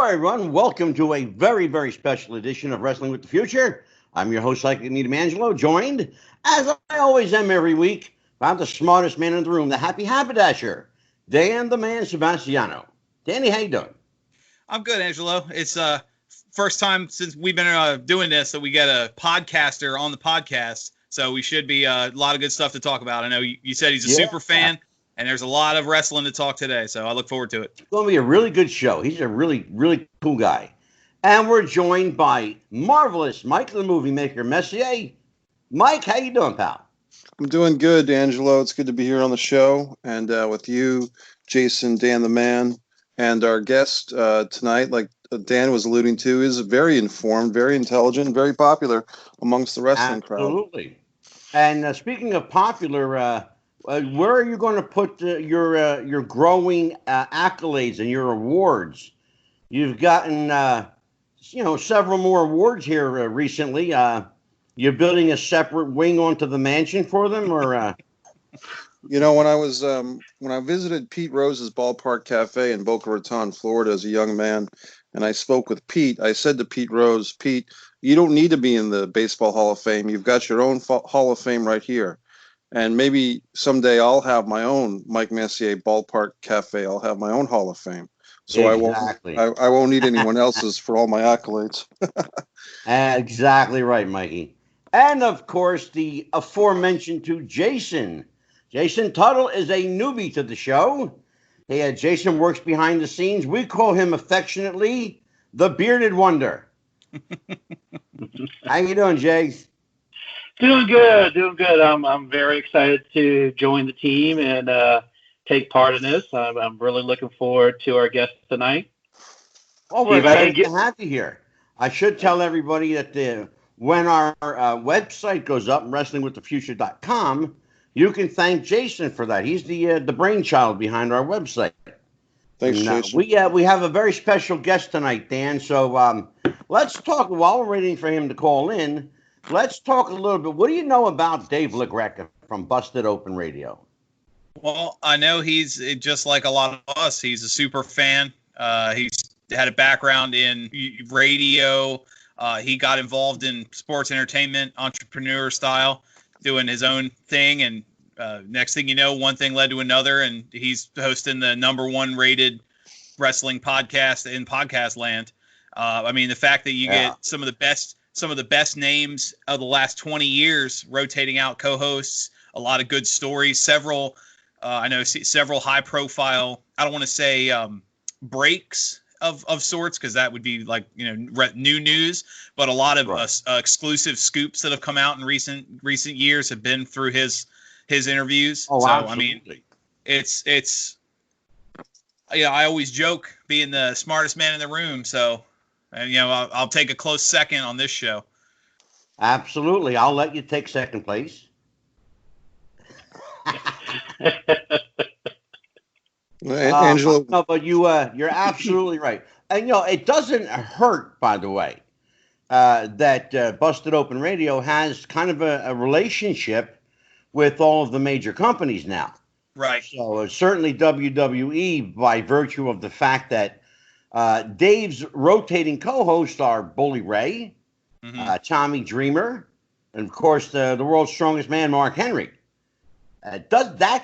right, everyone. Welcome to a very, very special edition of Wrestling with the Future. I'm your host, Psychic Anita Mangelo, joined, as I always am every week, by the smartest man in the room, the happy haberdasher, Dan the Man Sebastiano. Danny, how you doing? I'm good, Angelo. It's first time since we've been doing this that we get a podcaster on the podcast, so we should be a lot of good stuff to talk about. I know you said he's a super fan, and there's a lot of wrestling to talk today, so I look forward to it. It's going to be a really good show. He's a really, really cool guy. And we're joined by marvelous Mike the Movie Maker Messier. Mike, how you doing, pal? I'm doing good, Angelo. It's good to be here on the show, and with you, Jason, Dan the Man, and our guest tonight, like Dan was alluding to, is very informed, very intelligent, very popular amongst the wrestling crowd. Absolutely. And speaking of popular, where are you going to put your growing accolades and your awards? You've gotten several more awards here recently. You're building a separate wing onto the mansion for them, or? When I visited Pete Rose's Ballpark Cafe in Boca Raton, Florida, as a young man, and I spoke with Pete, I said to Pete Rose, "Pete, you don't need to be in the Baseball Hall of Fame. You've got your own Hall of Fame right here. And maybe someday I'll have my own Mike Messier Ballpark Cafe. I'll have my own Hall of Fame. So exactly. I won't need anyone else's for all my accolades." Exactly right, Mikey. And, of course, the aforementioned to Jason. Jason Tuttle is a newbie to the show. Jason works behind the scenes. We call him affectionately the Bearded Wonder. How you doing, Jace? Doing good. I'm very excited to join the team and take part in this. I'm really looking forward to our guest tonight. Well, we're excited to have you here. I should tell everybody that when our website goes up, wrestlingwiththefuture.com, you can thank Jason for that. He's the brainchild behind our website. Thanks, Jason. We have a very special guest tonight, Dan. So let's talk, while we're waiting for him to call in, let's talk a little bit. What do you know about Dave Lagreca from Busted Open Radio? Well, I know he's just like a lot of us. He's a super fan. He's had a background in radio. He got involved in sports entertainment, entrepreneur style, doing his own thing. And next thing you know, one thing led to another. And he's hosting the #1 rated wrestling podcast in podcast land. The fact that you get some of the best names of the last 20 years rotating out co-hosts, a lot of good stories, several high profile, I don't want to say breaks of sorts, because that would be like, new news, but a lot of exclusive scoops that have come out in recent years have been through his interviews. Oh, so absolutely. It's I always joke being the smartest man in the room, so I'll take a close second on this show. Absolutely. I'll let you take second place. Angelo. No, but you're absolutely right. And, it doesn't hurt, by the way, that Busted Open Radio has kind of a relationship with all of the major companies now. Right. So certainly WWE, by virtue of the fact that Dave's rotating co-hosts are Bully Ray, Tommy Dreamer, and, of course, the world's strongest man, Mark Henry. That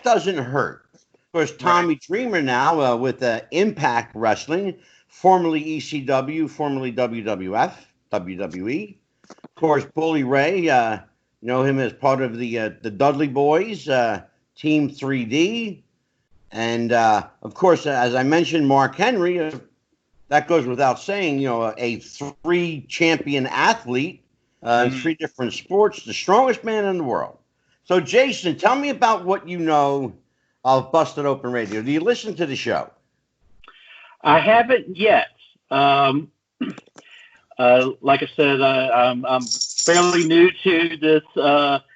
doesn't hurt. Of course, Tommy Dreamer now with Impact Wrestling, formerly ECW, formerly WWF, WWE. Of course, Bully Ray, know him as part of the Dudley Boys, Team 3D. And, of course, as I mentioned, Mark Henry, that goes without saying, a 3-champion athlete in 3 different sports, the strongest man in the world. So, Jason, tell me about what you know of Busted Open Radio. Do you listen to the show? I haven't yet. Like I said, I'm fairly new to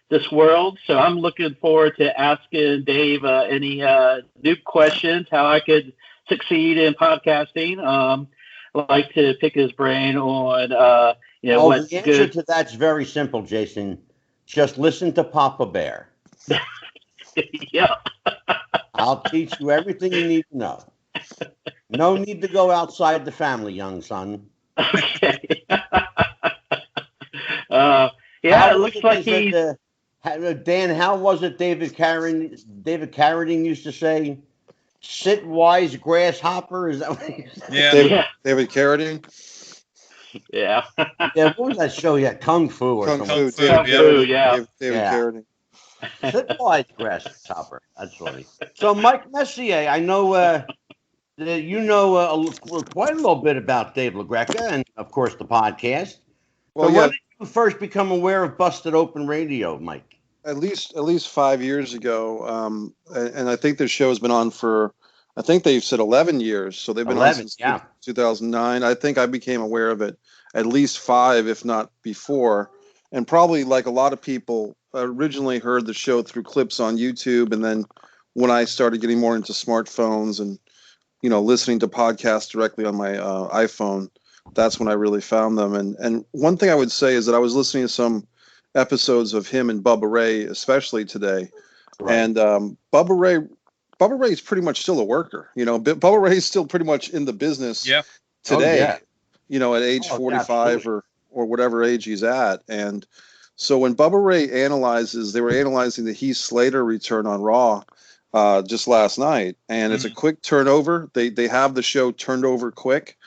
this world, so I'm looking forward to asking Dave any new questions, how I could succeed in podcasting. I'd like to pick his brain on what's the answer good. to that's very simple, Jason. Just listen to Papa Bear. Yeah. I'll teach you everything you need to know. No need to go outside the family, young son. Okay. Yeah, it looks like he's... Dan, how was it David Carradine used to say? Sit wise, grasshopper? Is that what he said? Yeah. David Carradine? Yeah. Yeah, what was that show? Yeah, Kung Fu or Kung something. Fu. Kung Fu, yeah. David Carradine. Sit wise, grasshopper. That's funny. So, Mike Messier, I know that you know quite a little bit about Dave Lagreca and, of course, the podcast. Well, so yeah. when did you first become aware of Busted Open Radio, Mike? At least 5 years ago, and I think the show's been on for, I think they've said 11 years. So they've been on since 2009. I think I became aware of it at least 5, if not before. And probably like a lot of people, originally heard the show through clips on YouTube. And then when I started getting more into smartphones and, listening to podcasts directly on my iPhone, that's when I really found them. And one thing I would say is that I was listening to some episodes of him and Bubba Ray, especially today. Right. And Bubba Ray is pretty much still a worker. Bubba Ray is still pretty much in the business today, at age 45 or whatever age he's at. And so when Bubba Ray they were analyzing the Heath Slater return on Raw just last night. And it's a quick turnover. They have the show turned over quick.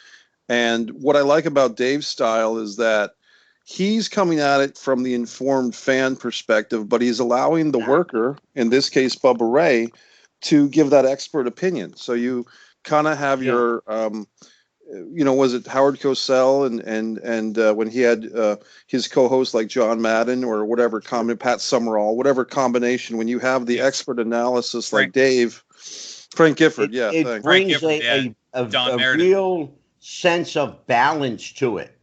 And what I like about Dave's style is that he's coming at it from the informed fan perspective, but he's allowing the worker, in this case Bubba Ray, to give that expert opinion. So you kind of have your, was it Howard Cosell and when he had his co-host like John Madden or whatever, Pat Summerall, whatever combination, when you have the expert analysis like Dave, Frank Gifford, it brings a real sense of balance to it.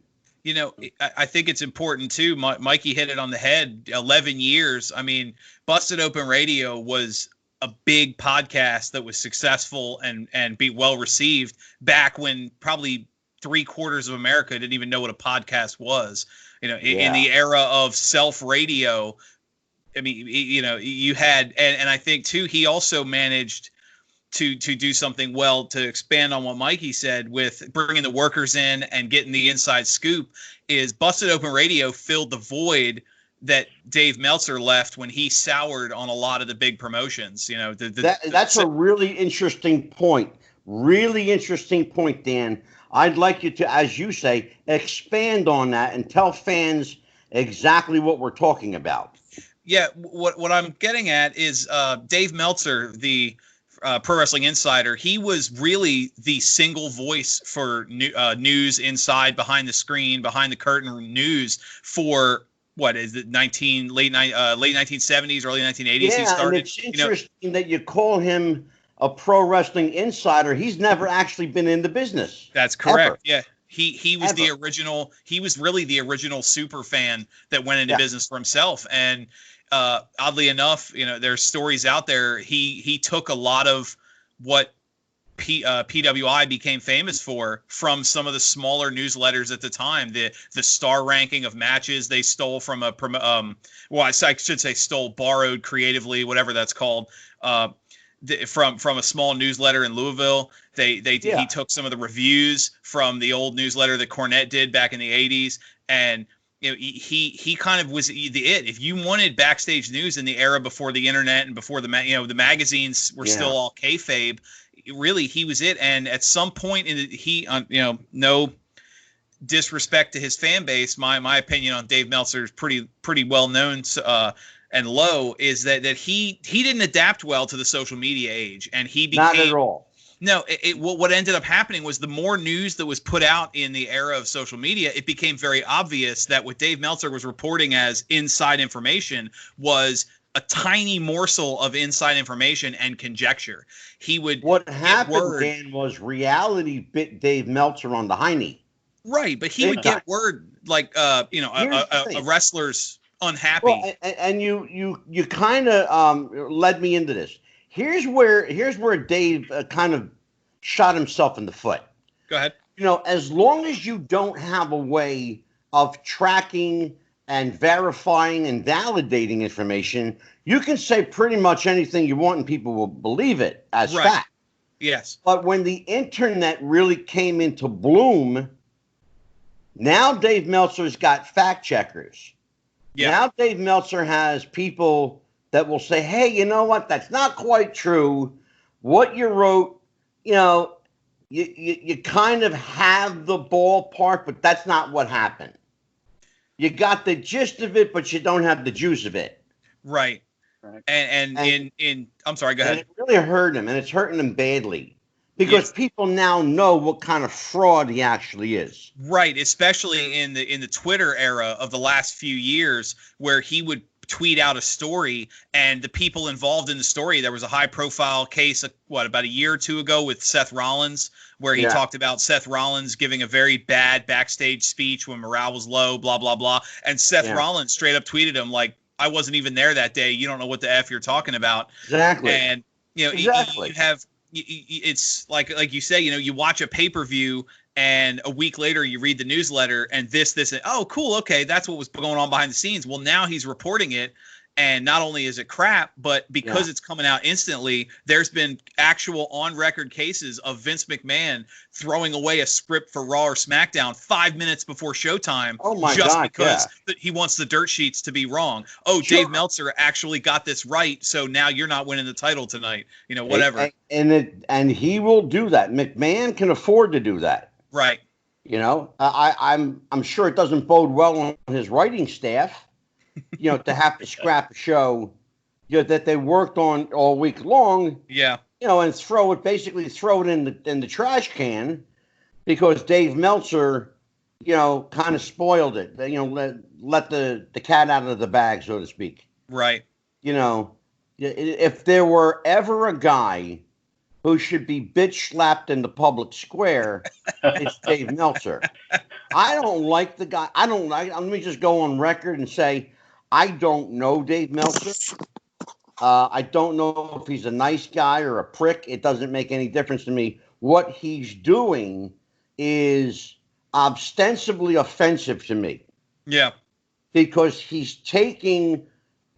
I think it's important too. Mikey hit it on the head. 11 years. I mean, Busted Open Radio was a big podcast that was successful and be well received back when probably 3/4 of America didn't even know what a podcast was. In the era of self radio. I mean, you had, and I think too, he also managed to do something well, to expand on what Mikey said with bringing the workers in and getting the inside scoop. Is Busted Open Radio filled the void that Dave Meltzer left when he soured on a lot of the big promotions. That's a really interesting point. Really interesting point, Dan. I'd like you to, as you say, expand on that and tell fans exactly what we're talking about. Yeah, what I'm getting at is Dave Meltzer, the Pro Wrestling Insider, he was really the single voice for news inside, behind the screen, behind the curtain news for what is it, late 1970s, early 1980s. Yeah, he started. And it's interesting that you call him a Pro Wrestling Insider. He's never actually been in the business. That's correct. Ever. Yeah. He was the original. He was really the original super fan that went into business for himself. And oddly enough, there's stories out there. He took a lot of what PWI became famous for from some of the smaller newsletters at the time. The star ranking of matches they stole from I should say stole, borrowed creatively, whatever that's called. From a small newsletter in Louisville. He took some of the reviews from the old newsletter that Cornette did back in the 80s, and he kind of was the it. If you wanted backstage news in the era before the internet and before the magazines were still all kayfabe, really he was it. And at some point no disrespect to his fan base, my opinion on Dave Meltzer is pretty well known. And low is that he didn't adapt well to the social media age, and he became, not at all. No, what ended up happening was the more news that was put out in the era of social media, it became very obvious that what Dave Meltzer was reporting as inside information was a tiny morsel of inside information and conjecture. What happened, Dan, was reality bit Dave Meltzer on the hiney. Right, but he would get word like a wrestler's unhappy. Well, and you kind of led me into this. Here's where Dave kind of shot himself in the foot. Go ahead. As long as you don't have a way of tracking and verifying and validating information, you can say pretty much anything you want and people will believe it as fact. Yes. But when the internet really came into bloom, now Dave Meltzer's got fact checkers. Yeah. Now Dave Meltzer has people that will say, hey, you know what? That's not quite true. What you wrote, you know, you kind of have the ballpark, but that's not what happened. You got the gist of it, but you don't have the juice of it. Right. And I'm sorry, go ahead. And it really hurt him, and it's hurting him badly. Because people now know what kind of fraud he actually is. Right, especially in the Twitter era of the last few years, where he would tweet out a story, and the people involved in the story, there was a high-profile case, about a year or two ago with Seth Rollins, where he talked about Seth Rollins giving a very bad backstage speech when morale was low, blah, blah, blah. And Seth Rollins straight up tweeted him, like, I wasn't even there that day. You don't know what the F you're talking about. Exactly. And, you know, you have... It's like you say, you know, you watch a pay-per-view and a week later you read the newsletter and this, and oh, cool. Okay. That's what was going on behind the scenes. Well, now he's reporting it. And not only is it crap, but because it's coming out instantly, there's been actual on-record cases of Vince McMahon throwing away a script for Raw or SmackDown 5 minutes before showtime because he wants the dirt sheets to be wrong. Oh, sure. Dave Meltzer actually got this right, so now you're not winning the title tonight. You know, whatever. And he will do that. McMahon can afford to do that. Right. You know, I'm sure it doesn't bode well on his writing staff. You know, to have to scrap a show, you know, that they worked on all week long. Yeah. You know, and throw it in the trash can because Dave Meltzer, you know, kind of spoiled it. You know, let the cat out of the bag, so to speak. Right. You know, if there were ever a guy who should be bitch slapped in the public square, it's Dave Meltzer. I don't like the guy. Let me just go on record and say, I don't know Dave Meltzer. I don't know if he's a nice guy or a prick. It doesn't make any difference to me. What he's doing is ostensibly offensive to me. Yeah. Because he's taking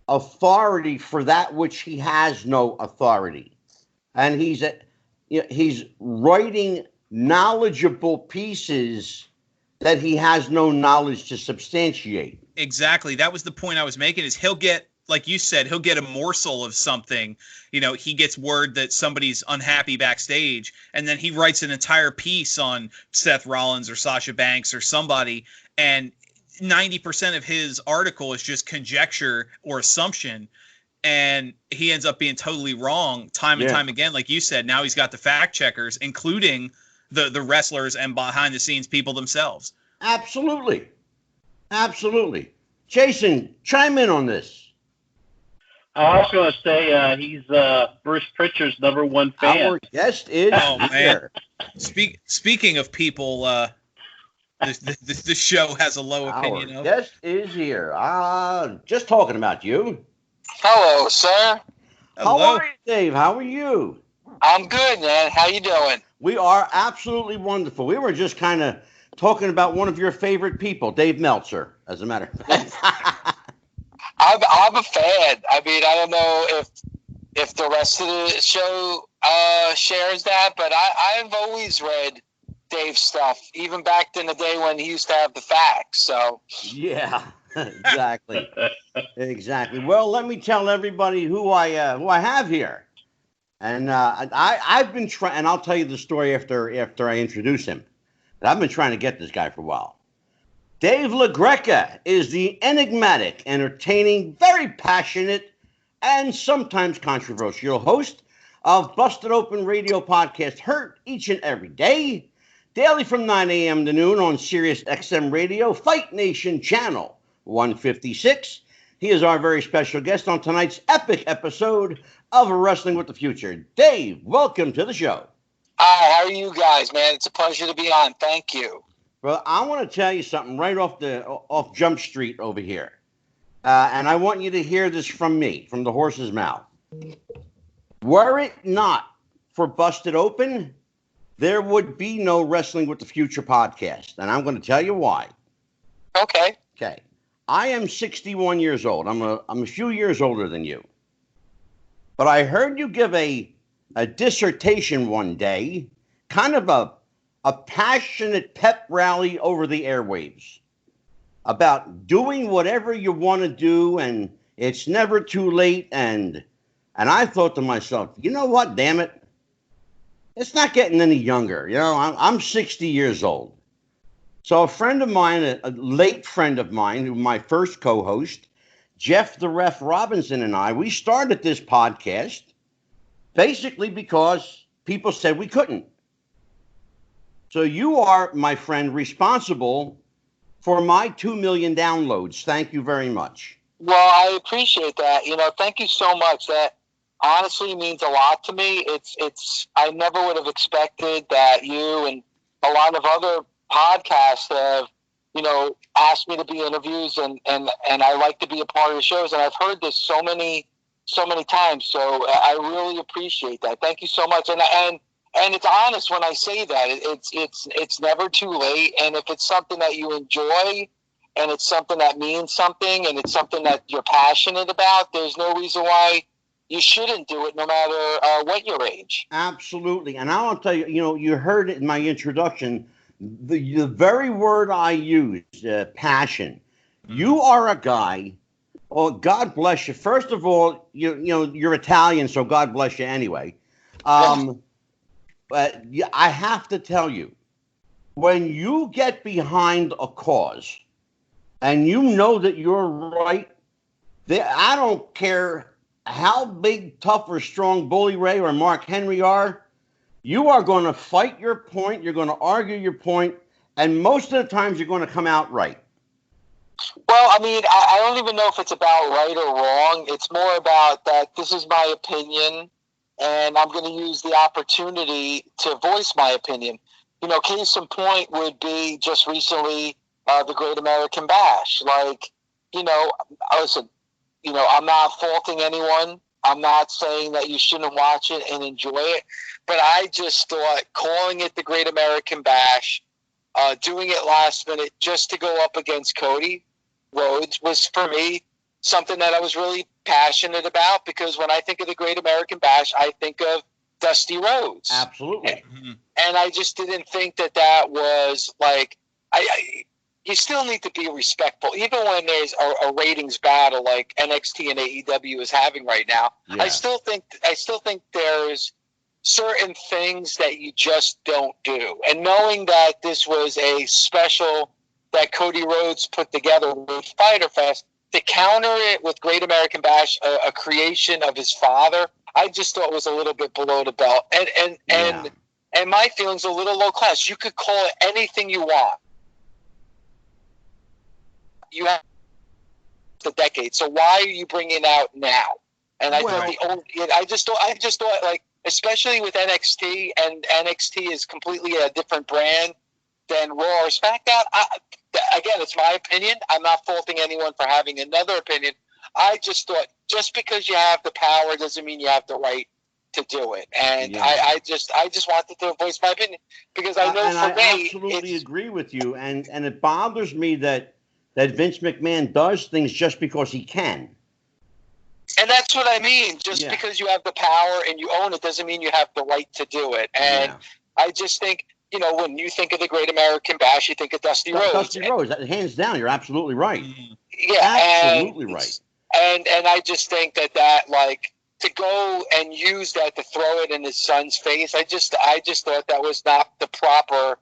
authority for that which he has no authority. And he's writing knowledgeable pieces that he has no knowledge to substantiate. Exactly. That was the point I was making, is he'll get, like you said, he'll get a morsel of something. You know, he gets word that somebody's unhappy backstage, and then he writes an entire piece on Seth Rollins or Sasha Banks or somebody, and 90% of his article is just conjecture or assumption, and he ends up being totally wrong time and time again. Like you said, now he's got the fact checkers, including the wrestlers and behind the scenes people themselves. Absolutely. Jason, chime in on this. I was going to say he's Bruce Pritchard's #1 fan. Our guest is here. Speaking of people, the show has a low opinion of. Our guest is here. Just talking about you. Hello, sir. Hello. How are you, Dave? How are you? I'm good, man. How you doing? We are absolutely wonderful. We were just kind of talking about one of your favorite people, Dave Meltzer, as a matter of fact. I'm a fan. I mean, I don't know if the rest of the show shares that, but I've always read Dave's stuff, even back in the day when he used to have the facts. So yeah, exactly. Well, let me tell everybody who I have here. And I've been trying, and I'll tell you the story after I introduce him. But I've been trying to get this guy for a while. Dave Lagreca is the enigmatic, entertaining, very passionate, and sometimes controversial host of Busted Open Radio podcast, heard each and every day, daily from 9 a.m. to noon on SiriusXM Radio, Fight Nation Channel 156. He is our very special guest on tonight's epic episode of Wrestling with the Future. Dave, welcome to the show. Hi, how are you guys, man? It's a pleasure to be on. Thank you. Well, I want to tell you something right off Jump Street over here. And I want you to hear this from me, from the horse's mouth. Were it not for Busted Open, there would be no Wrestling with the Future podcast. And I'm going to tell you why. Okay. I am 61 years old. I'm a few years older than you. But I heard you give a a dissertation one day, kind of a passionate pep rally over the airwaves about doing whatever you want to do, and it's never too late. And I thought to myself, you know what, damn it, it's not getting any younger. You know, I'm 60 years old. So a friend of mine, a late friend of mine, who my first co-host, Jeff the Ref Robinson, and I, we started this podcast basically because people said we couldn't. So you are, my friend, responsible for my 2 million downloads. Thank you very much. Well, I appreciate that. You know, thank you so much. That honestly means a lot to me. I never would have expected that you and a lot of other podcasts have, you know, asked me to be interviews, and I like to be a part of the shows. And I've heard this so many times. So I really appreciate that. Thank you so much. And it's honest when I say that. It's never too late. And if it's something that you enjoy, and it's something that means something, and it's something that you're passionate about, there's no reason why you shouldn't do it, no matter what your age. Absolutely. And I'll tell you, you know, you heard it in my introduction, the very word I used, passion. You are a guy. Oh, God bless you. First of all, you know, you're Italian, so God bless you anyway. But I have to tell you, when you get behind a cause and you know that you're right, I don't care how big, tough, or strong Bully Ray or Mark Henry are, you are going to fight your point, you're going to argue your point, and most of the times you're going to come out right. Well, I mean, I don't even know if it's about right or wrong. It's more about that this is my opinion, and I'm going to use the opportunity to voice my opinion. You know, case in point would be just recently the Great American Bash. Like, you know, listen, you know, I'm not faulting anyone. I'm not saying that you shouldn't watch it and enjoy it. But I just thought calling it the Great American Bash, doing it last minute just to go up against Cody Rhodes was, for me, something that I was really passionate about, because when I think of the Great American Bash, I think of Dusty Rhodes. Absolutely. And I just didn't think that was like, you still need to be respectful, even when there's a ratings battle like NXT and AEW is having right now. Yeah. I still think there's certain things that you just don't do. And knowing that this was a special that Cody Rhodes put together with Fyter Fest, to counter it with Great American Bash, a creation of his father, I just thought was a little bit below the belt. And my feelings a little low class. You could call it anything you want. You have the decade, so why are you bringing it out now? And I just thought like, especially with NXT, and NXT is completely a different brand than Raw or SmackDown. Again, it's my opinion. I'm not faulting anyone for having another opinion. I just thought, just because you have the power doesn't mean you have the right to do it. And yeah. I just wanted to voice my opinion, because I know I absolutely agree with you. And it bothers me that Vince McMahon does things just because he can. And that's what I mean. Just because you have the power and you own it doesn't mean you have the right to do it. And I just think, you know, when you think of the Great American Bash, you think of Dusty Rhodes. Dusty Rhodes, hands down, you're absolutely right. Yeah, absolutely right. And I just think that like, to go and use that to throw it in his son's face, I just thought that was not the proper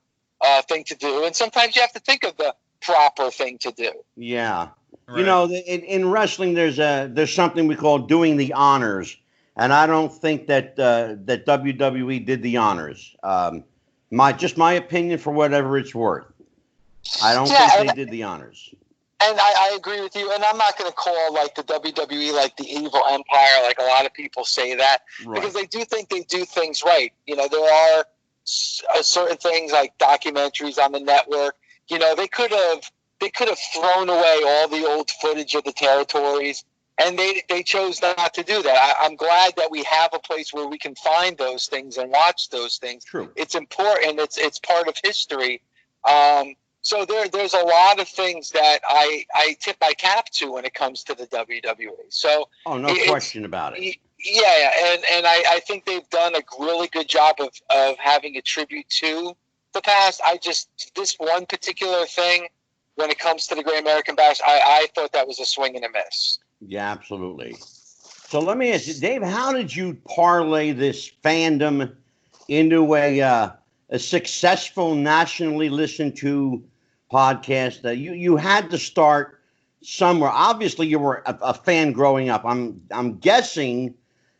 thing to do. And sometimes you have to think of the proper thing to do. Yeah. Right. You know, in wrestling, there's something we call doing the honors, and I don't think that WWE did the honors. My opinion, for whatever it's worth. I don't think they did the honors. And I agree with you. And I'm not going to call like the WWE like the evil empire, like a lot of people say that, because they do think they do things right. You know, there are certain things like documentaries on the network. You know, they could have thrown away all the old footage of the territories, and they chose not to do that. I'm glad that we have a place where we can find those things and watch those things. True. It's important. It's part of history. So there's a lot of things that I tip my cap to when it comes to the WWE. So no question about it. Yeah, and I think they've done a really good job of having a tribute to the past. This one particular thing, when it comes to the Great American Bash, I thought that was a swing and a miss. Yeah, absolutely. So let me ask you, Dave, how did you parlay this fandom into a successful, nationally listened to podcast? You had to start somewhere. Obviously, you were a fan growing up. I'm guessing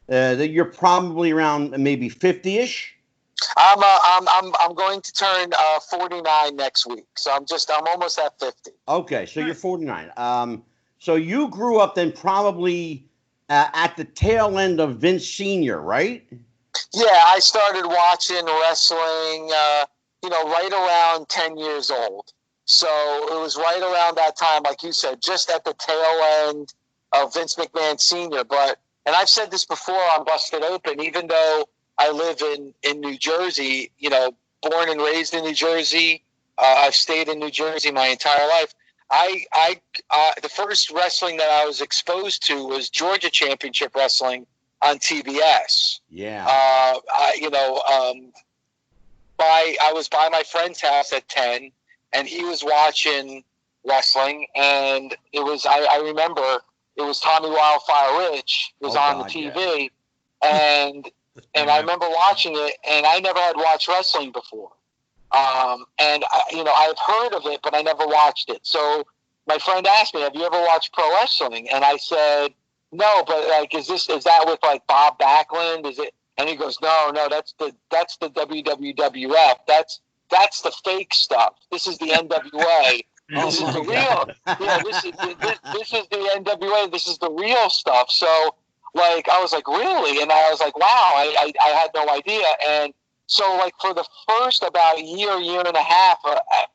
that you're probably around maybe 50-ish. I'm going to turn 49 next week, so I'm almost at 50. Okay, so you're 49. So you grew up then probably at the tail end of Vince Sr., right? Yeah, I started watching wrestling, right around 10 years old. So it was right around that time, like you said, just at the tail end of Vince McMahon Sr. And I've said this before on Busted Open, even though I live in New Jersey, born and raised in New Jersey, I've stayed in New Jersey my entire life. The first wrestling that I was exposed to was Georgia Championship Wrestling on TBS. Yeah. I was by my friend's house at 10, and he was watching wrestling, and I remember it was Tommy Wildfire Rich was on the TV, yeah. and I remember watching it, and I never had watched wrestling before. And I've heard of it, but I never watched it. So my friend asked me, "Have you ever watched pro wrestling?" And I said, "No, but like, is that with like Bob Backlund? Is it?" And he goes, "No, that's the WWF. That's the fake stuff. This is the NWA. This is the real. Yeah, this is the NWA. This is the real stuff." So like, I was like, "Really?" And I was like, "Wow, I had no idea." And so like for the first about year and a half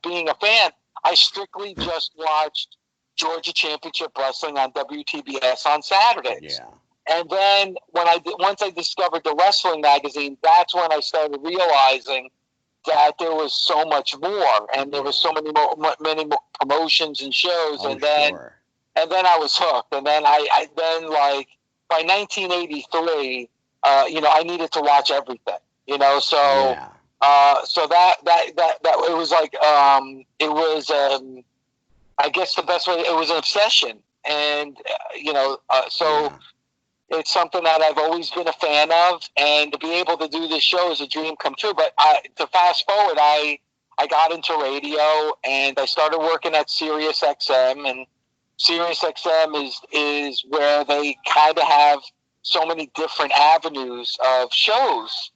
being a fan, I strictly just watched Georgia Championship Wrestling on WTBS on Saturdays. Yeah. And then once I discovered the wrestling magazine, that's when I started realizing that there was so much more, and there was so many more promotions and shows. Oh, and then I was hooked. And then I like by 1983, I needed to watch everything. So yeah. so that it was like it was I guess the best way, it was an obsession, and it's something that I've always been a fan of, and to be able to do this show is a dream come true. But to fast forward, I got into radio, and I started working at SiriusXM, and SiriusXM is where they kind of have so many different avenues of shows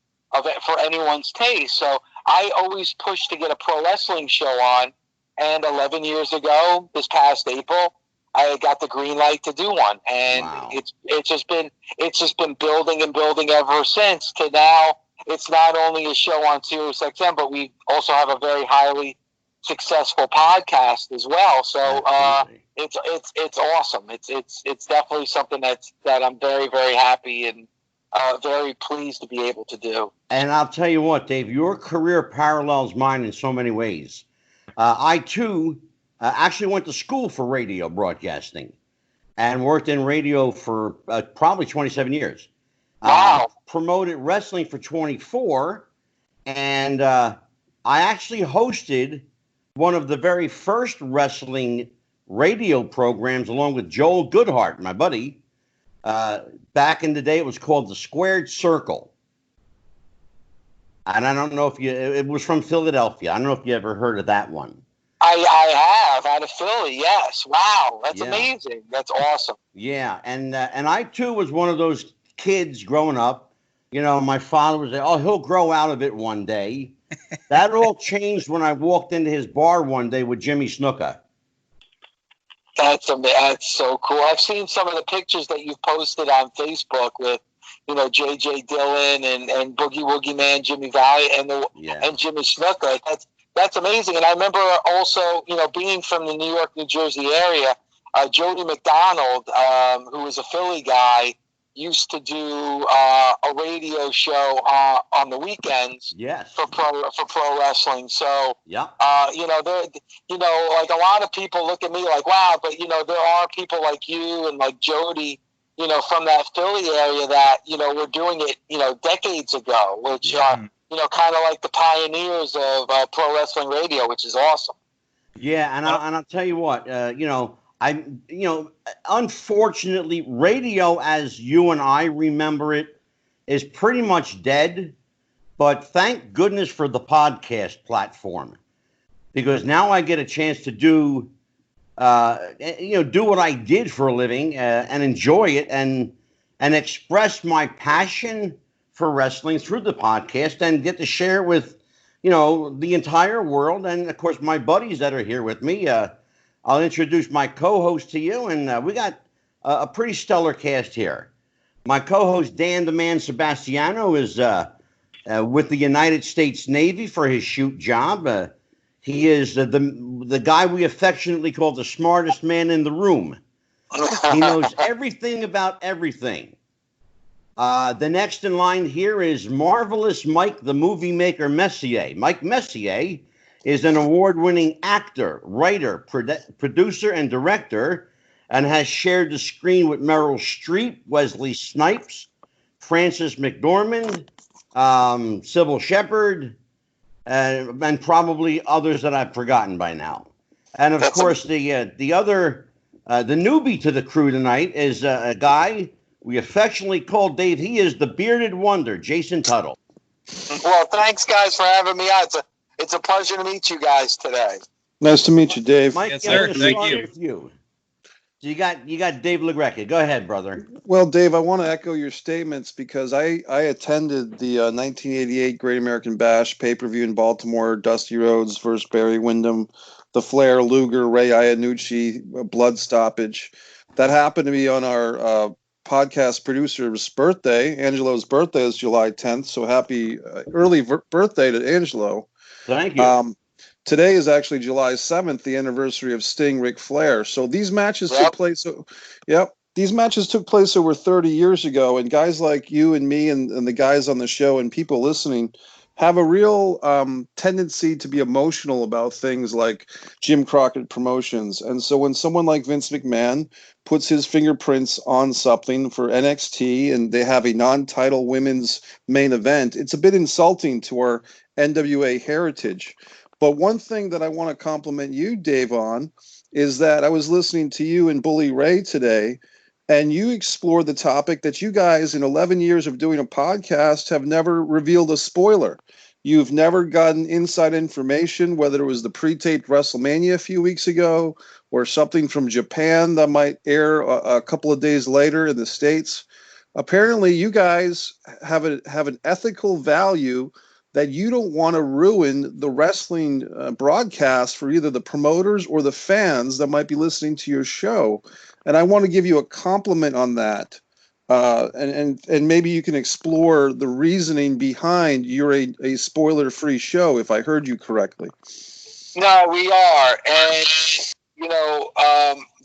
for anyone's taste. So I always pushed to get a pro wrestling show on, and 11 years ago, this past April, I got the green light to do one, and wow. it's just been building and building ever since. To now, it's not only a show on SiriusXM, but we also have a very highly successful podcast as well. So it's awesome. It's definitely something that I'm very, very happy and very pleased to be able to do. And I'll tell you what, Dave, your career parallels mine in so many ways. I too actually went to school for radio broadcasting and worked in radio for probably 27 years. Wow. Promoted wrestling for 24, and I actually hosted one of the very first wrestling radio programs along with Joel Goodhart, my buddy. Back in the day, it was called The Squared Circle. And I don't know if it was from Philadelphia. I don't know if you ever heard of that one. I have, out of Philly, yes. Wow, that's amazing. That's awesome. Yeah, and I too was one of those kids growing up. My father was like, "Oh, he'll grow out of it one day." That all changed when I walked into his bar one day with Jimmy Snuka. That's so cool. I've seen some of the pictures that you've posted on Facebook with, J.J. Dillon and Boogie Woogie Man, Jimmy Valiant, and Jimmy Snuka. That's amazing. And I remember also, being from the New York, New Jersey area, Jody McDonald, who was a Philly guy, used to do a radio show on the weekends for pro wrestling. So, like a lot of people look at me like, wow, but, there are people like you and like Jody from that Philly area that, were doing it, decades ago, which are, kind of like the pioneers of pro wrestling radio, which is awesome. Yeah, and I'll tell you what, unfortunately, radio as you and I remember it is pretty much dead. But thank goodness for the podcast platform, because now I get a chance to do what I did for a living and enjoy it and express my passion for wrestling through the podcast and get to share it with, the entire world. And of course, my buddies that are here with me. I'll introduce my co-host to you, and we got a pretty stellar cast here. My co-host, Dan the Man Sebastiano, is with the United States Navy for his shoot job. He is the guy we affectionately call the smartest man in the room. He knows everything about everything. The next in line here is Marvelous Mike, the movie maker Messier. Mike Messier is an award-winning actor, writer, producer, and director, and has shared the screen with Meryl Streep, Wesley Snipes, Frances McDormand, Sybil Shepherd, and probably others that I've forgotten by now. And of course, the newbie to the crew tonight is a guy we affectionately call Dave. He is the bearded wonder, Jason Tuttle. Well, thanks, guys, for having me out. It's a pleasure to meet you guys today. Nice to meet you, Dave. Mike, yes, sir. Thank you. With you. So you got Dave Lagreca. Go ahead, brother. Well, Dave, I want to echo your statements because I attended the 1988 Great American Bash pay-per-view in Baltimore, Dusty Rhodes versus Barry Windham, the Flair, Luger, Ray Iannucci, blood stoppage. That happened to be on our podcast producer's birthday. Angelo's birthday is July 10th, so happy early birthday to Angelo. Thank you. Today is actually July 7th, the anniversary of Sting, Ric Flair. So these matches took place. These matches took place over 30 years ago, and guys like you and me and the guys on the show and people listening have a real tendency to be emotional about things like Jim Crockett Promotions. And so when someone like Vince McMahon puts his fingerprints on something for NXT and they have a non-title women's main event, it's a bit insulting to our NWA heritage. But one thing that I want to compliment you, Dave, on is that I was listening to you and Bully Ray today, and you explored the topic that you guys in 11 years of doing a podcast have never revealed a spoiler. You've never gotten inside information, whether it was the pre-taped WrestleMania a few weeks ago or something from Japan that might air a couple of days later in the States. Apparently, you guys have an ethical value that you don't want to ruin the wrestling broadcast for either the promoters or the fans that might be listening to your show. And I want to give you a compliment on that. And maybe you can explore the reasoning behind you're a spoiler-free show, if I heard you correctly. No, we are. And,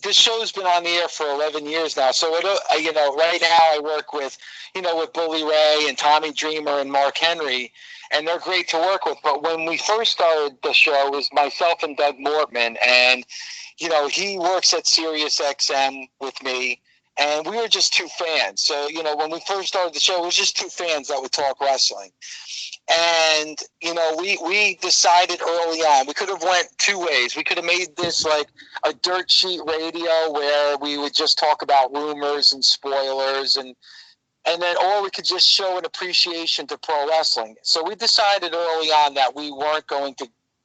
this show's been on the air for 11 years now. So, right now I work with Bully Ray and Tommy Dreamer and Mark Henry, and they're great to work with. But when we first started the show, it was myself and Doug Mortman, and, he works at SiriusXM with me, and we were just two fans. So, when we first started the show, it was just two fans that would talk wrestling. And, we decided early on, we could have went two ways. We could have made this like a dirt sheet radio where we would just talk about rumors and spoilers and then, or we could just show an appreciation to pro wrestling. So we decided early on that we weren't going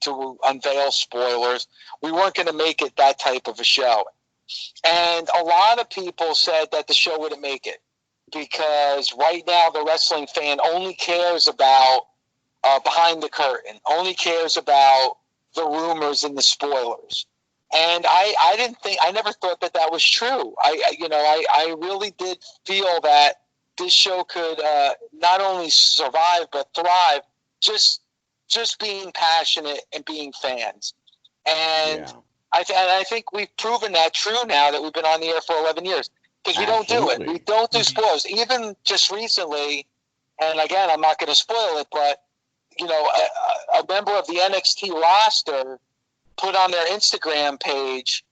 to unveil spoilers. We weren't going to make it that type of a show. And a lot of people said that the show wouldn't make it because right now the wrestling fan only cares about behind the curtain, only cares about the rumors and the spoilers. And I never thought that was true. I really did feel that this show could not only survive but thrive just being passionate and being fans. And yeah. I think we've proven that true now that we've been on the air for 11 years because we don't do it. We don't do spoilers. Even just recently, and again, I'm not going to spoil it, but a member of the NXT roster put on their Instagram page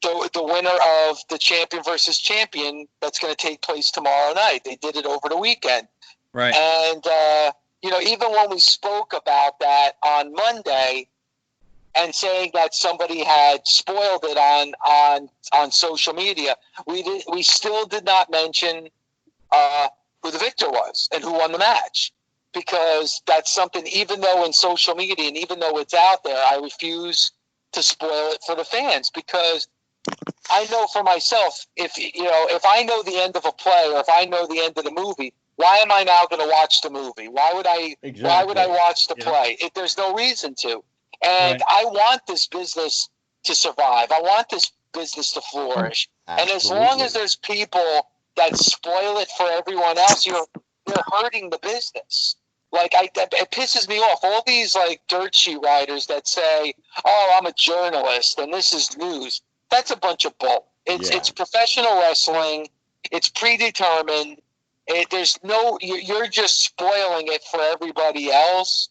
the winner of the champion versus champion that's going to take place tomorrow night. They did it over the weekend. Right. And, even when we spoke about that on Monday and saying that somebody had spoiled it on social media, we still did not mention who the victor was and who won the match, because that's something, even though in social media and even though it's out there, I refuse to spoil it for the fans, because I know for myself, if I know the end of a play or if I know the end of the movie, why am I now going to watch the movie? Why would I watch the play? There's no reason to. And I want this business to survive. I want this business to flourish. Absolutely. And as long as there's people that spoil it for everyone else, you're hurting the business. Like, it pisses me off. All these, like, dirt sheet writers that say, oh, I'm a journalist and this is news. That's a bunch of bull. It's professional wrestling. It's predetermined. You're just spoiling it for everybody else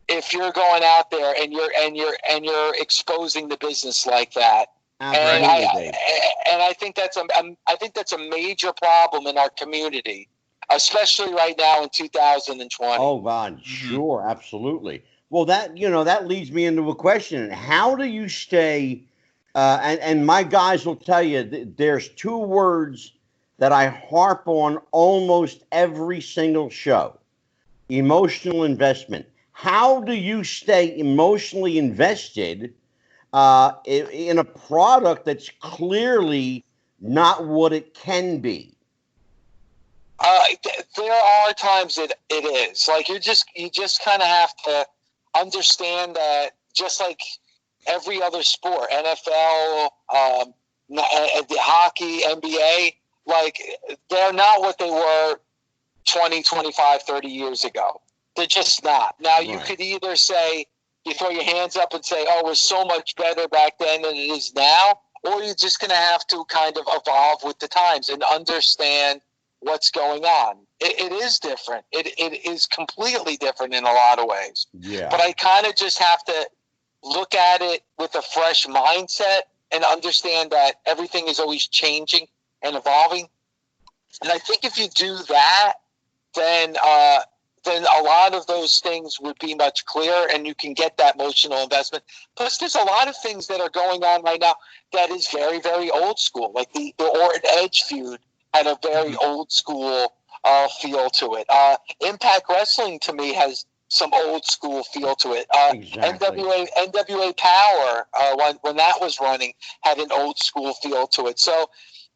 if you're going out there and you're exposing the business like that. And I think that's a major problem in our community, especially right now in 2020. Oh God, sure, absolutely. Well, that leads me into a question: how do you stay? And my guys will tell you there's two words that I harp on almost every single show: emotional investment. How do you stay emotionally invested in a product that's clearly not what it can be? There are times it is. Like, you just kind of have to understand that, just like every other sport, NFL, the hockey, NBA, like, they're not what they were 20, 25, 30 years ago. They're just not. Now, you could either say, you throw your hands up and say, oh, it was so much better back then than it is now, or you're just going to have to kind of evolve with the times and understand what's going on. It is different. It is completely different in a lot of ways. Yeah. But I kind of just have to look at it with a fresh mindset and understand that everything is always changing and evolving. And I think if you do that, then a lot of those things would be much clearer, and you can get that emotional investment. Plus, there's a lot of things that are going on right now that is very, very old school. Like the Orton Edge feud had a very old school feel to it. Impact Wrestling, to me, has some old school feel to it. Exactly. NWA Power, when that was running, had an old school feel to it. So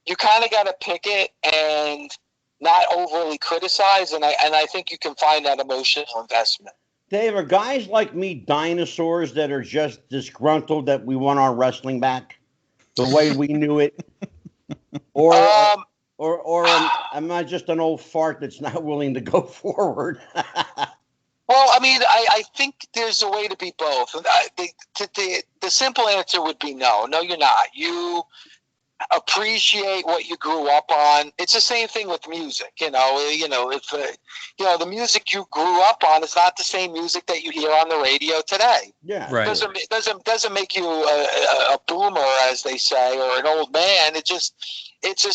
you kind of got to pick it and not overly criticize, and I think you can find that emotional investment. Dave, are guys like me dinosaurs that are just disgruntled that we want our wrestling back the way we knew it? Or am I just an old fart that's not willing to go forward? Well, I mean, I think there's a way to be both. The simple answer would be no. No, you're not. You appreciate what you grew up on. It's the same thing with music. If the music you grew up on is not the same music that you hear on the radio today. Yeah, right. Doesn't make you a boomer, as they say, or an old man. It's just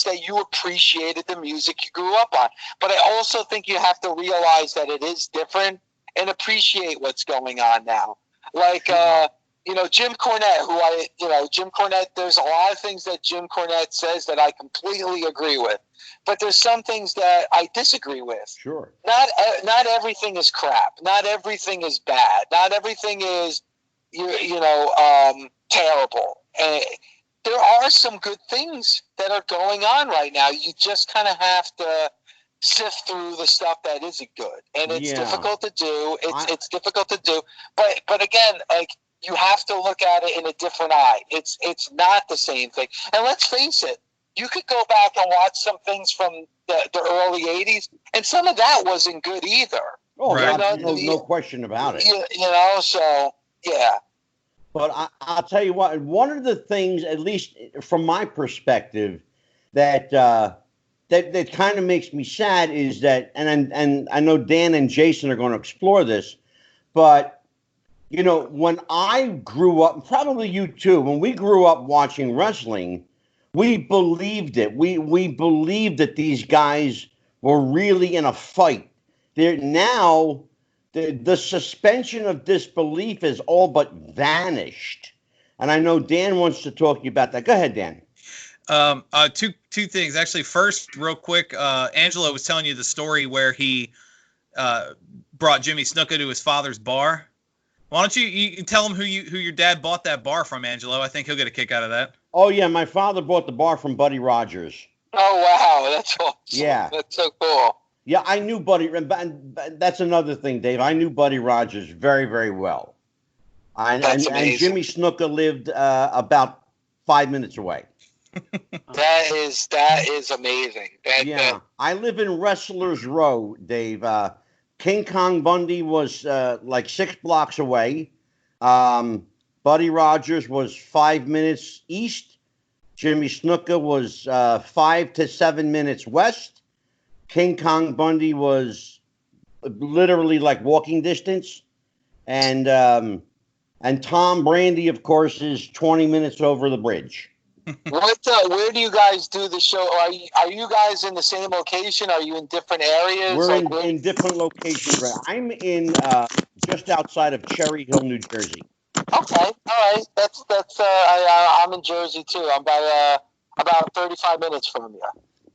that you appreciated the music you grew up on. But I also think you have to realize that it is different and appreciate what's going on now. Like, Jim Cornette, there's a lot of things that Jim Cornette says that I completely agree with. But there's some things that I disagree with. Sure. Not everything is crap. Not everything is bad. Not everything is, terrible. And there are some good things that are going on right now. You just kind of have to sift through the stuff that isn't good, and it's difficult to do. It's difficult to do. But again, like, you have to look at it in a different eye. It's not the same thing. And let's face it, you could go back and watch some things from the early 80s, and some of that wasn't good either. Oh, right. No question about it. So, yeah. But I'll tell you what, one of the things, at least from my perspective, that kind of makes me sad is that, and I know Dan and Jason are going to explore this, but You know, when I grew up, probably you too, when we grew up watching wrestling, we believed it. We believed that these guys were really in a fight. They're now the suspension of disbelief is all but vanished. And I know Dan wants to talk to you about that. Go ahead, Dan. Two things. Actually, first, real quick, Angelo was telling you the story where he brought Jimmy Snuka to his father's bar. Why don't you tell him who your dad bought that bar from, Angelo? I think he'll get a kick out of that. Oh yeah, my father bought the bar from Buddy Rogers. Oh wow, that's awesome. Yeah, that's so cool. Yeah, I knew Buddy. That's another thing, Dave. I knew Buddy Rogers very, very well. And Jimmy Snuka lived about 5 minutes away. That is amazing. I live in Wrestlers Row, Dave. King Kong Bundy was like 6 blocks away. Buddy Rogers was 5 minutes east. Jimmy Snuka was 5 to 7 minutes west. King Kong Bundy was literally like walking distance. And Tom Brandy, of course, is 20 minutes over the bridge. Where do you guys do the show? Are you guys in the same location? Are you in different areas? We're in different locations. Right? I'm in just outside of Cherry Hill, New Jersey. Okay, all right. That's I'm in Jersey too. I'm about 35 minutes from you.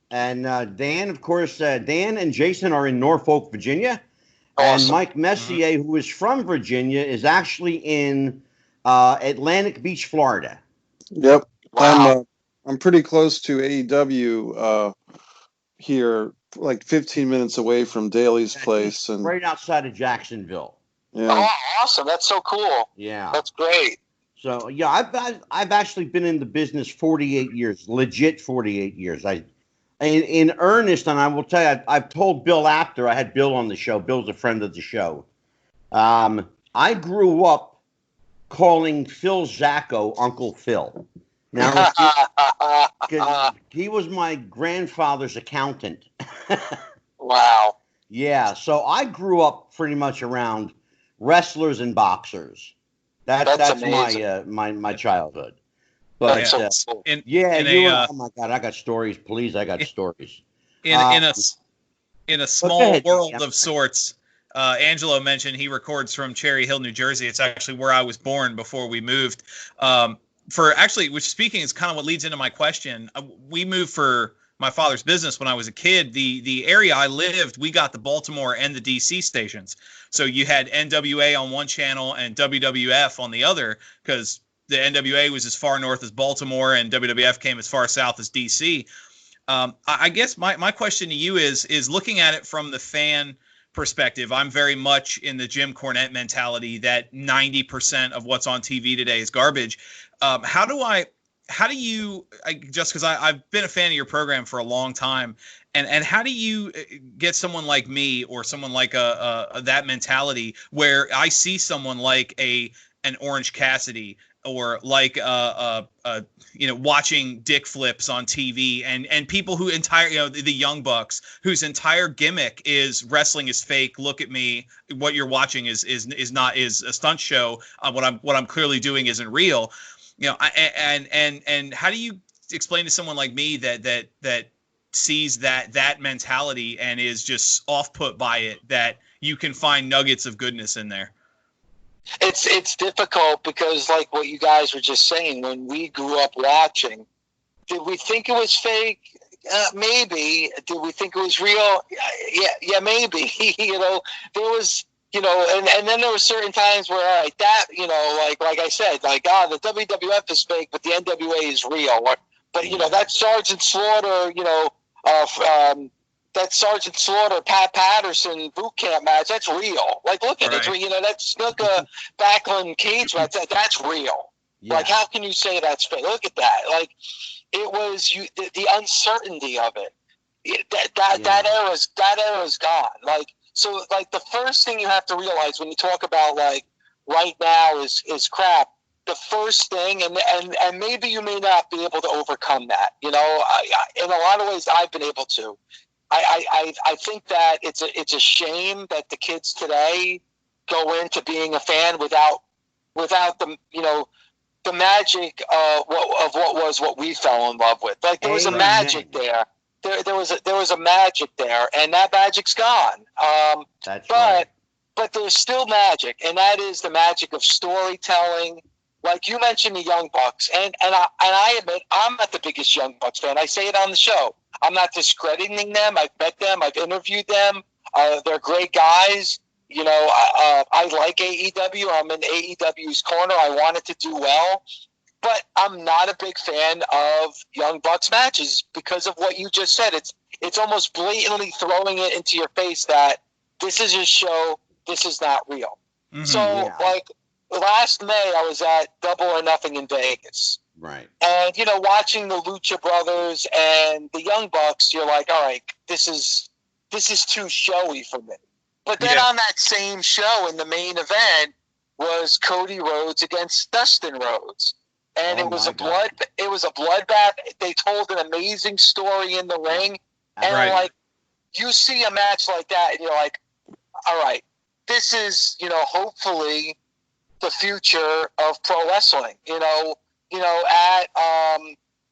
And Dan, of course, Dan and Jason are in Norfolk, Virginia. Awesome. And Mike Messier, who is from Virginia, is actually in Atlantic Beach, Florida. Yep. Wow. I'm pretty close to AEW here, like 15 minutes away from Daly's place, and right outside of Jacksonville. Yeah. Oh, awesome! That's so cool. Yeah, that's great. So yeah, I've actually been in the business 48 years, legit 48 years. In earnest, and I will tell you, I've told Bill after I had Bill on the show. Bill's a friend of the show. I grew up calling Phil Zacco Uncle Phil. Now, he was my grandfather's accountant. Wow. Yeah, so I grew up pretty much around wrestlers and boxers. That's my childhood. But oh my God, I got stories. Please, I got stories. In a small world of sorts. Angelo mentioned he records from Cherry Hill, New Jersey. It's actually where I was born before we moved. Which speaking is kind of what leads into my question. We moved for my father's business when I was a kid. The area I lived, we got the Baltimore and the DC stations. So you had NWA on one channel and WWF on the other, because the NWA was as far north as Baltimore and WWF came as far south as DC. I guess my question to you is looking at it from the fan perspective. I'm very much in the Jim Cornette mentality that 90% of what's on TV today is garbage. How do you just because I've been a fan of your program for a long time, and how do you get someone like me or someone like that mentality where I see someone like an Orange Cassidy or like watching dick flips on TV and people who the Young Bucks whose entire gimmick is wrestling is fake. Look at me. What you're watching is a stunt show. What I'm clearly doing isn't real. And how do you explain to someone like me that sees that mentality and is just off put by it, that you can find nuggets of goodness in there? It's difficult because, like what you guys were just saying, when we grew up watching, did we think it was fake? Maybe. Did we think it was real? Yeah, maybe. There was, and then there were certain times where, all right, that, like I said, like, the WWF is fake, but the NWA is real. But, that Sergeant Slaughter, that Sergeant Slaughter, Pat Patterson boot camp match, that's real. Like, look at it. That Snuka Backlund cage match, that's real. Yeah. Like, how can you say that's fake? Look at that. Like, it was the uncertainty of it. That era's gone. Like, so, like, the first thing you have to realize when you talk about, like, right now is crap, the first thing, and maybe you may not be able to overcome that. In a lot of ways, I've been able to. I think that it's a shame that the kids today go into being a fan without without the magic of what we fell in love with. Like there was a magic there. There was a magic there, and that magic's gone. That's right. But there's still magic, and that is the magic of storytelling. Like you mentioned the Young Bucks, and I admit I'm not the biggest Young Bucks fan. I say it on the show. I'm not discrediting them. I've met them. I've interviewed them. They're great guys. I like AEW. I'm in AEW's corner. I want it to do well. But I'm not a big fan of Young Bucks matches because of what you just said. It's almost blatantly throwing it into your face that this is a show, this is not real. Mm-hmm, so, like, last May, I was at Double or Nothing in Vegas. Right. And, watching the Lucha Brothers and the Young Bucks, you're like, all right, this is too showy for me. But then on that same show in the main event was Cody Rhodes against Dustin Rhodes. And it was a bloodbath. They told an amazing story in the ring. And like, you see a match like that and you're like, all right, this is, hopefully the future of pro wrestling.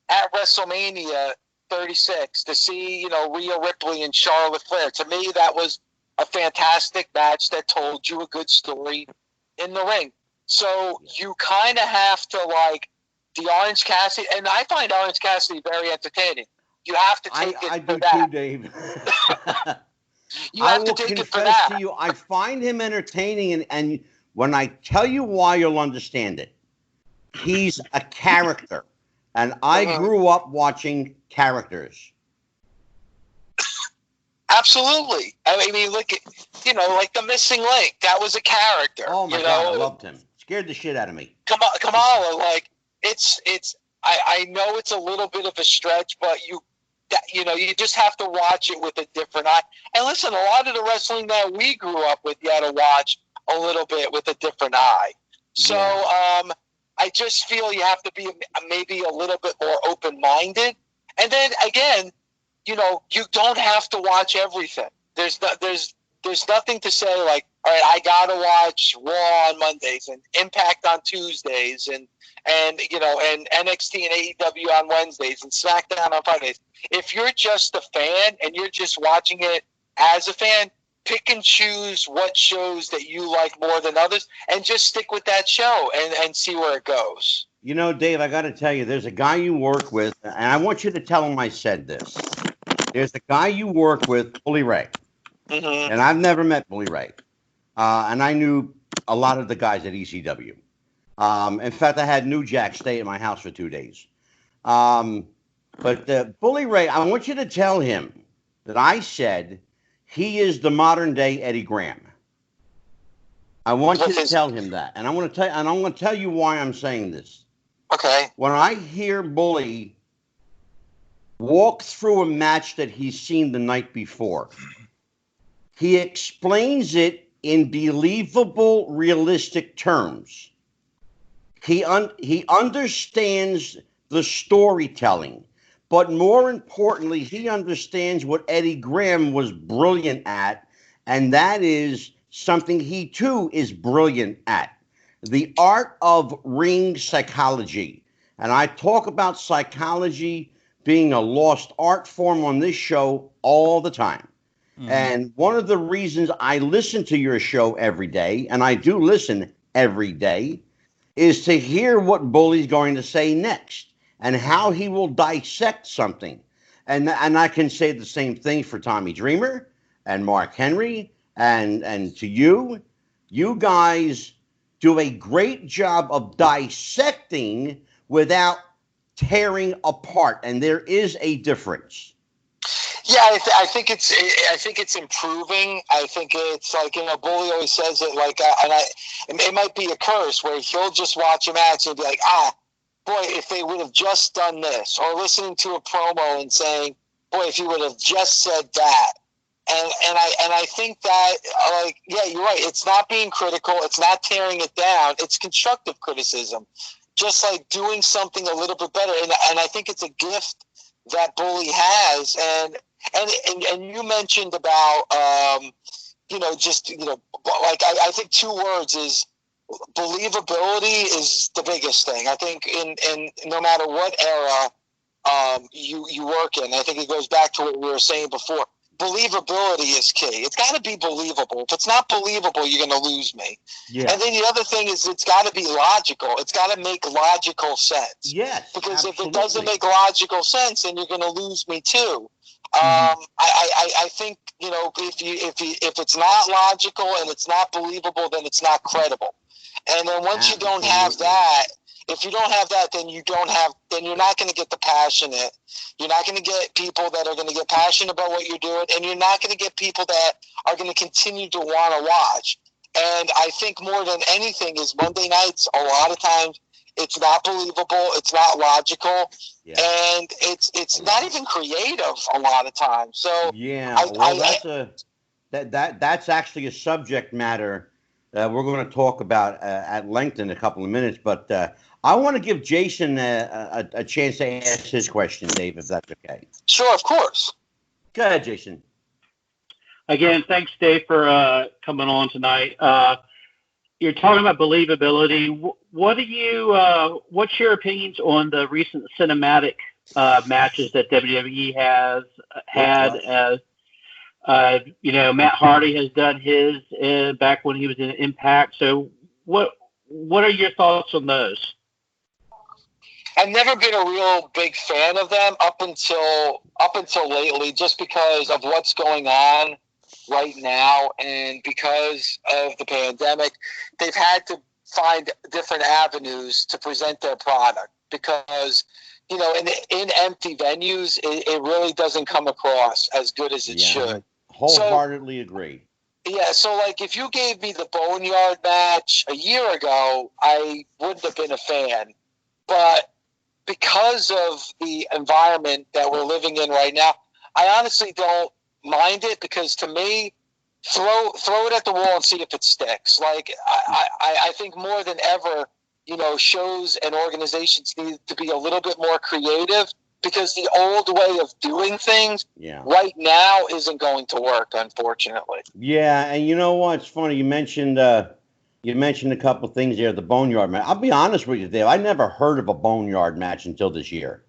At WrestleMania 36 to see, Rhea Ripley and Charlotte Flair. To me, that was a fantastic match that told you a good story in the ring. So you kind of have to like the Orange Cassidy, and I find Orange Cassidy very entertaining. You have to take it for that. I do too, Dave. You have to take it for that. To you, I find him entertaining, and when I tell you why, you'll understand it. He's a character, and I grew up watching characters. Absolutely. I mean, look at, like the Missing Link. That was a character. Oh my God, I loved him. Scared the shit out of me. Kamala, like I know it's a little bit of a stretch, but you just have to watch it with a different eye. And listen, a lot of the wrestling that we grew up with, you had to watch a little bit with a different eye. So I just feel you have to be maybe a little bit more open-minded. And then again, you don't have to watch everything. There's nothing to say like, all right, I gotta watch Raw on Mondays and Impact on Tuesdays and NXT and AEW on Wednesdays and SmackDown on Fridays. If you're just a fan and you're just watching it as a fan, pick and choose what shows that you like more than others and just stick with that show and see where it goes. Dave, I got to tell you, there's a guy you work with, and I want you to tell him I said this. There's a guy you work with, Bully Ray. Mm-hmm. And I've never met Bully Ray. And I knew a lot of the guys at ECW. In fact, I had New Jack stay at my house for 2 days. But Bully Ray, I want you to tell him that I said he is the modern day Eddie Graham. I want you to tell him that, and I'm going to tell you why I'm saying this. Okay. When I hear Bully walk through a match that he's seen the night before, he explains it in believable, realistic terms. He understands the storytelling, but more importantly, he understands what Eddie Graham was brilliant at, and that is something he too is brilliant at. The art of ring psychology. And I talk about psychology being a lost art form on this show all the time. Mm-hmm. And one of the reasons I listen to your show every day, and I do listen every day, is to hear what Bully's going to say next and how he will dissect something. And I can say the same thing for Tommy Dreamer and Mark Henry and to you. You guys do a great job of dissecting without tearing apart, and there is a difference. Yeah, I think it's improving. I think it's like, Bully always says it like, and it might be a curse where he'll just watch a match and be like, boy, if they would have just done this, or listening to a promo and saying, boy, if you would have just said that. And I think that, like, yeah, you're right. It's not being critical. It's not tearing it down. It's constructive criticism, just like doing something a little bit better. And I think it's a gift that Bully has. And you mentioned about, like, I think two words is believability is the biggest thing. I think in no matter what era you work in, I think it goes back to what we were saying before. Believability is key. It's got to be believable. If it's not believable, you're going to lose me. Yeah. And then the other thing is it's got to be logical. It's got to make logical sense. Yes. Because absolutely. if it doesn't make logical sense, then you're going to lose me too. I think, you know, if it's not logical and it's not believable, then it's not credible. And then once you don't have that, if you don't have that, then you're not going to get the passionate. You're not going to get people that are going to get passionate about what you're doing, and you're not going to get people that are going to continue to want to watch. And I think more than anything is Monday nights, a lot of times, it's not believable, it's not logical, and it's not even creative a lot of times. So that's actually a subject matter we're going to talk about at length in a couple of minutes. But I want to give Jason a chance to ask his question, Dave, if that's okay. Sure, of course. Go ahead, Jason. Again, thanks, Dave, for coming on tonight. You're talking about believability. What's your opinions on the recent cinematic matches that WWE has had? Matt Hardy has done his back when he was in Impact. So what are your thoughts on those? I've never been a real big fan of them up until lately, just because of what's going on right now, and because of the pandemic, they've had to find different avenues to present their product, because, you know, in empty venues, it really doesn't come across as good as it should. Wholeheartedly agree. Yeah, so like if you gave me the Boneyard match a year ago, I wouldn't have been a fan. But because of the environment that we're living in right now, I honestly don't mind it, because to me, throw it at the wall and see if it sticks. Like I think more than ever, you know, shows and organizations need to be a little bit more creative, because the old way of doing things right now isn't going to work, unfortunately. Yeah, and you know what? It's funny. You mentioned a couple things there, the Boneyard match. I'll be honest with you, Dave. I never heard of a Boneyard match until this year.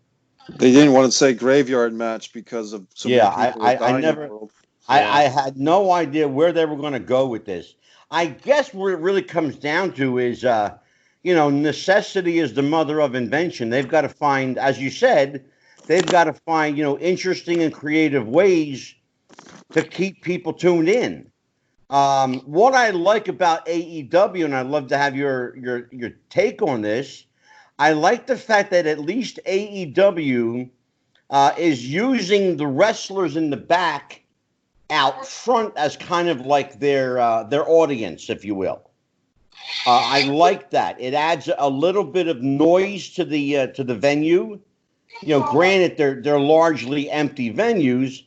They didn't want to say graveyard match because of so many people I had no idea where they were going to go with this. I guess where it really comes down to is, necessity is the mother of invention. They've got to find, as you said, interesting and creative ways to keep people tuned in. What I like about AEW, and I'd love to have your take on this, I like the fact that at least AEW is using the wrestlers in the back out front as kind of like their audience, if you will. I like that. It adds a little bit of noise to the venue. You know, granted they're largely empty venues,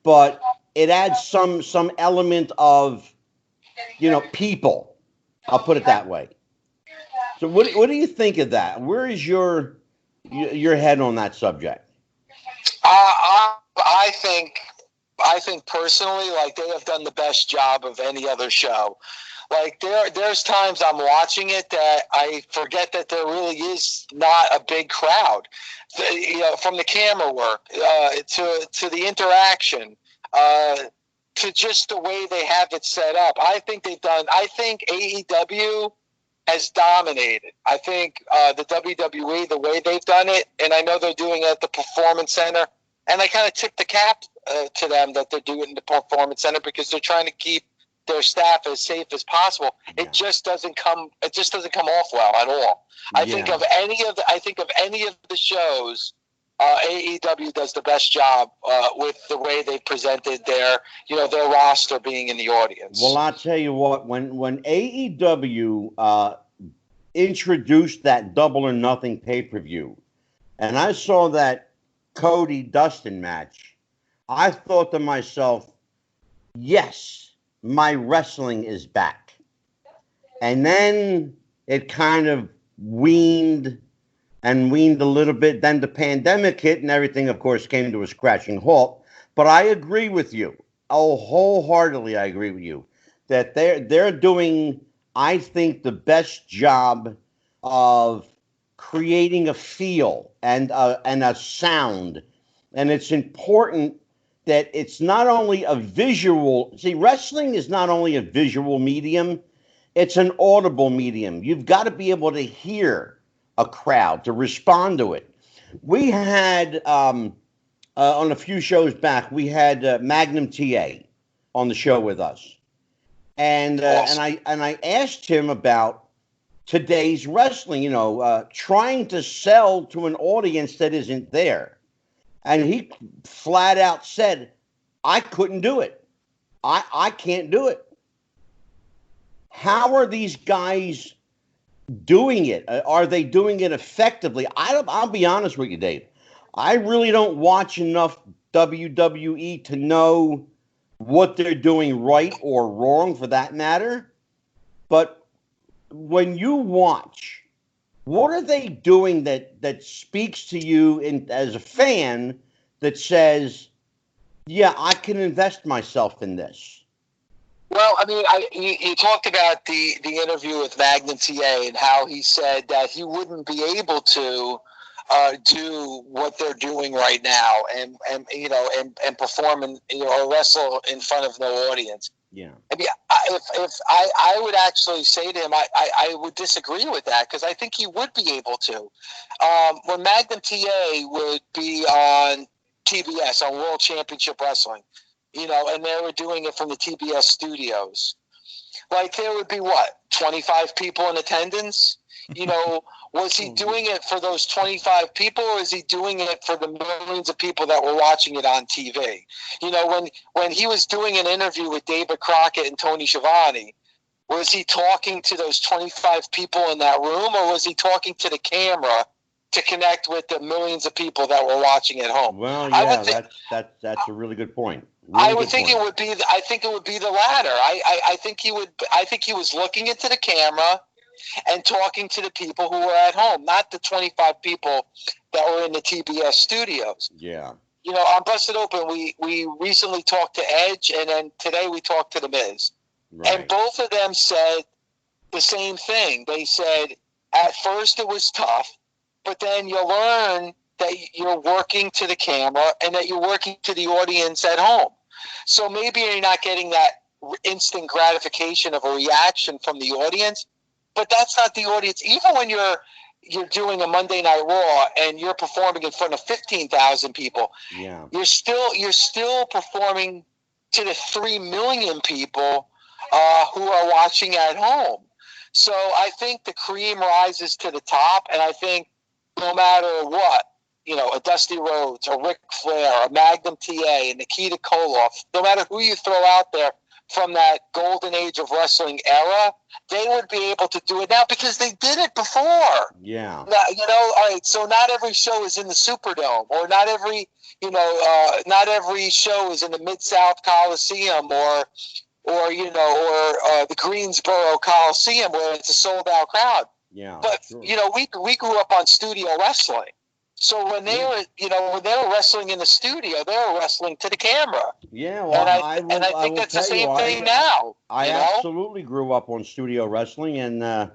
but it adds some element of, people. I'll put it that way. So what do you think of that? Where is your head on that subject? I think personally, like, they have done the best job of any other show. Like, there's times I'm watching it that I forget that there really is not a big crowd. From the camera work to the interaction, to just the way they have it set up. I think AEW has dominated. I think the WWE, the way they've done it, and I know they're doing it at the Performance Center, and I kind of tip the cap to them that they're doing it in the Performance Center, because they're trying to keep their staff as safe as possible. It just doesn't come off well at all. I think of any of the shows, AEW does the best job with the way they presented their roster being in the audience. Well, I'll tell you what, when AEW introduced that Double or Nothing pay-per-view, and I saw that Cody Dustin match, I thought to myself, yes, my wrestling is back. And then it kind of waned a little bit. Then the pandemic hit and everything, of course, came to a scratching halt. But I agree with you. Oh, wholeheartedly, I agree with you that they're doing I think, the best job of creating a feel and a sound. And it's important that it's not only a visual. See, wrestling is not only a visual medium, it's an audible medium. You've got to be able to hear a crowd to respond to it. We had, on a few shows back, we had Magnum TA on the show with us. And I asked him about today's wrestling, trying to sell to an audience that isn't there. And he flat out said, I couldn't do it. I can't do it. How are these guys doing it? Are they doing it effectively? I'll be honest with you, Dave. I really don't watch enough WWE to know what they're doing right or wrong, for that matter. But when you watch, what are they doing that speaks to you as a fan that says, yeah, I can invest myself in this? Well, I mean, you talked about the interview with Magnum TA and how he said that he wouldn't be able to do what they're doing right now and perform or wrestle in front of no audience. Yeah. I mean, if I would actually say to him, I would disagree with that, because I think he would be able to. When Magnum TA would be on TBS, on World Championship Wrestling, and they were doing it from the TBS studios, like there would be 25 people in attendance. Was he doing it for those 25 people, or is he doing it for the millions of people that were watching it on TV? When he was doing an interview with David Crockett and Tony Schiavone, was he talking to those 25 people in that room, or was he talking to the camera to connect with the millions of people that were watching at home? Well, yeah, that's a really good point. I think it would be the latter. I think he would. I think he was looking into the camera and talking to the people who were at home, not the 25 people that were in the TBS studios. Yeah. On Busted Open, we recently talked to Edge, and then today we talked to The Miz. Right. And both of them said the same thing. They said, at first it was tough, but then you learn that you're working to the camera and that you're working to the audience at home. So maybe you're not getting that instant gratification of a reaction from the audience, but that's not the audience. Even when you're doing a Monday Night Raw and you're performing in front of 15,000 people, yeah, you're still performing to the 3 million people who are watching at home. So I think the cream rises to the top, and I think no matter what, a Dusty Rhodes, a Ric Flair, a Magnum TA, and Nikita Koloff, no matter who you throw out there from that golden age of wrestling era, they would be able to do it now because they did it before. Yeah. Now, all right, so not every show is in the Superdome, or not every show is in the Mid-South Coliseum or the Greensboro Coliseum where it's a sold-out crowd. Yeah. But, sure. We grew up on studio wrestling. So when they were wrestling in the studio, they were wrestling to the camera. Yeah, well, I think that's the same thing now. I absolutely grew up on studio wrestling, and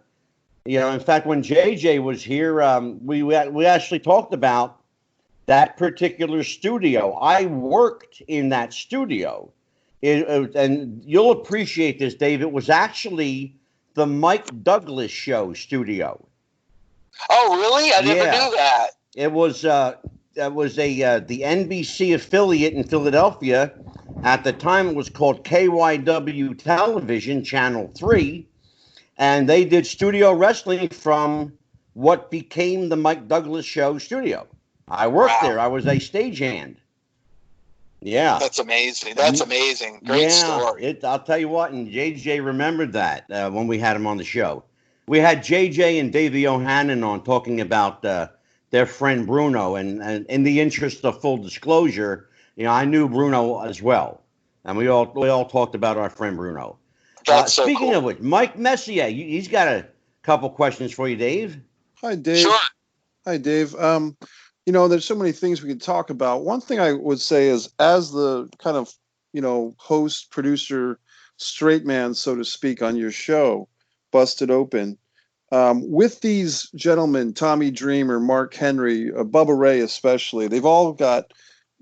in fact, when JJ was here, we actually talked about that particular studio. I worked in that studio, and you'll appreciate this, Dave. It was actually the Mike Douglas Show studio. Oh, really? I never knew that. It was the NBC affiliate in Philadelphia. At the time, it was called KYW Television, Channel 3, and they did studio wrestling from what became the Mike Douglas Show studio. I worked there. I was a stagehand. Yeah. That's amazing. Great story. I'll tell you what, and JJ remembered that when we had him on the show. We had JJ and Davey O'Hannon on talking about their friend Bruno, and in the interest of full disclosure, I knew Bruno as well, and we all talked about our friend Bruno. Speaking of which, Mike Messier, he's got a couple questions for you, Dave. Hi, Dave. Sure. Hi, Dave. There's so many things we could talk about. One thing I would say is, as the kind of host, producer, straight man, so to speak, on your show, busted open. With these gentlemen, Tommy Dreamer, Mark Henry, Bubba Ray especially, they've all got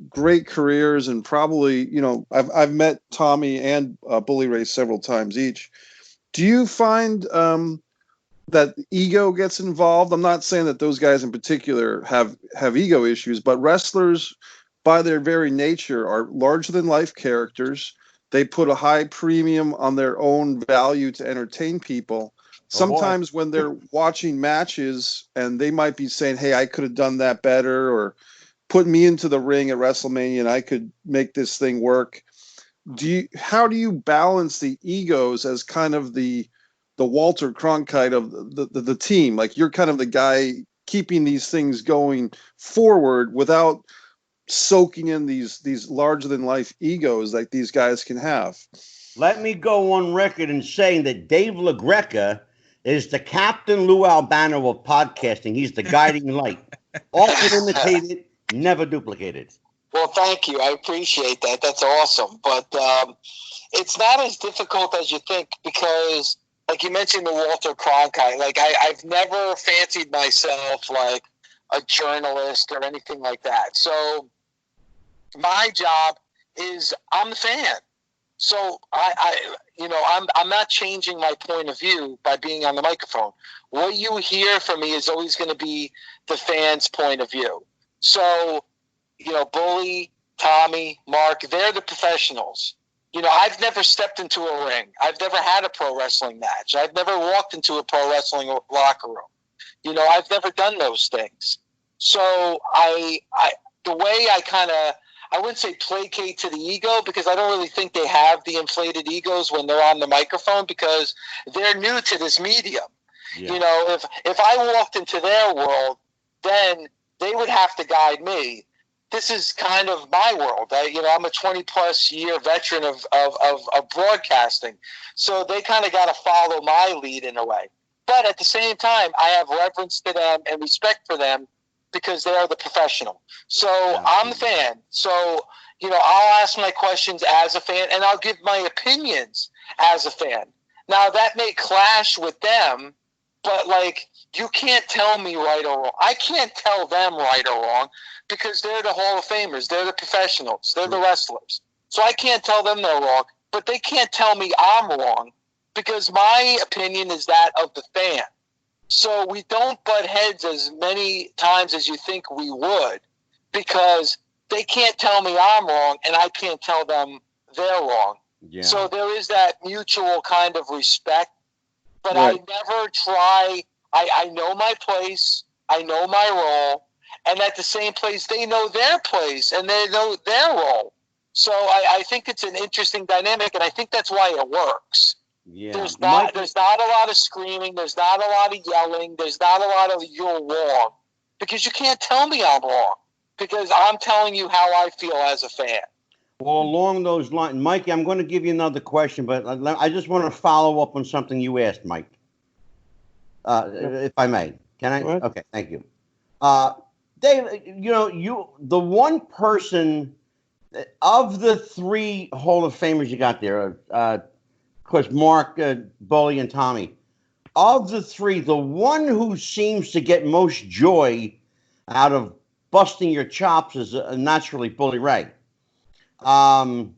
great careers, and probably, I've met Tommy and Bully Ray several times each. Do you find that ego gets involved? I'm not saying that those guys in particular have ego issues, but wrestlers, by their very nature, are larger than life characters. They put a high premium on their own value to entertain people. Sometimes when they're watching matches and they might be saying, hey, I could have done that better, or put me into the ring at WrestleMania and I could make this thing work. How do you balance the egos as kind of the Walter Cronkite of the team? Like, you're kind of the guy keeping these things going forward without soaking in these larger than life egos like these guys can have. Let me go on record in saying that Dave Lagreca is the Captain Lou Albano of podcasting. He's the guiding light. Often imitated, never duplicated. Well, thank you. I appreciate that. That's awesome. But it's not as difficult as you think, because, like you mentioned, the Walter Cronkite. Like, I've never fancied myself like a journalist or anything like that. So my job is, I'm the fan. So I'm not changing my point of view by being on the microphone. What you hear from me is always going to be the fans' point of view. So, Bully, Tommy, Mark, they're the professionals. I've never stepped into a ring. I've never had a pro wrestling match. I've never walked into a pro wrestling locker room. I've never done those things. So the way I wouldn't say placate to the ego, because I don't really think they have the inflated egos when they're on the microphone, because they're new to this medium. Yeah. If I walked into their world, then they would have to guide me. This is kind of my world. I'm a 20-plus year veteran of broadcasting, so they kind of got to follow my lead in a way. But at the same time, I have reverence to them and respect for them, because they are the professional. So I'm the fan. So, I'll ask my questions as a fan, and I'll give my opinions as a fan. Now, that may clash with them, but, you can't tell me right or wrong. I can't tell them right or wrong, because they're the Hall of Famers. They're the professionals. They're the wrestlers. So I can't tell them they're wrong, but they can't tell me I'm wrong, because my opinion is that of the fan. So we don't butt heads as many times as you think we would, because they can't tell me I'm wrong and I can't tell them they're wrong. Yeah. So there is that mutual kind of respect, but right. I never try. I know my place. I know my role. And at the same place, they know their place and they know their role. So I think it's an interesting dynamic, and I think that's why it works. Yeah. There's not a lot of screaming. There's not a lot of yelling. There's not a lot of "you're wrong," because you can't tell me I'm wrong, because I'm telling you how I feel as a fan. Well, along those lines, Mikey, I'm going to give you another question, but I just want to follow up on something you asked, Mike, if I may. Can I? What? Okay, thank you. Dave, the one person of the three Hall of Famers you got there, of course, Mark, Bully, and Tommy. Of the three, the one who seems to get most joy out of busting your chops is naturally Bully Ray. And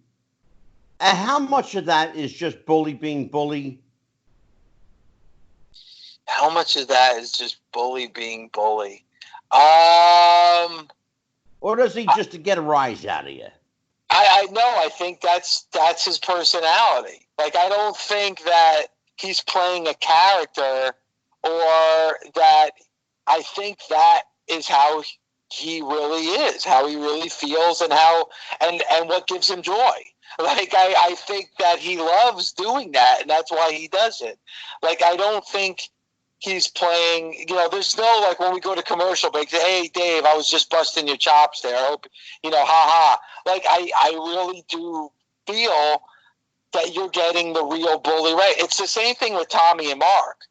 how much of that is just Bully being Bully? How much of that is just Bully being Bully? Or does he just to get a rise out of you? I know. I think that's his personality. I don't think that he's playing a character, or that I think that is how he really is, how he really feels, and what gives him joy. I think that he loves doing that, and that's why he does it. I don't think he's playing, there's no, when we go to commercial breaks, hey, Dave, I was just busting your chops there. I hope, ha-ha. I really do feel that you're getting the real Bully Ray. It's the same thing with Tommy and Mark.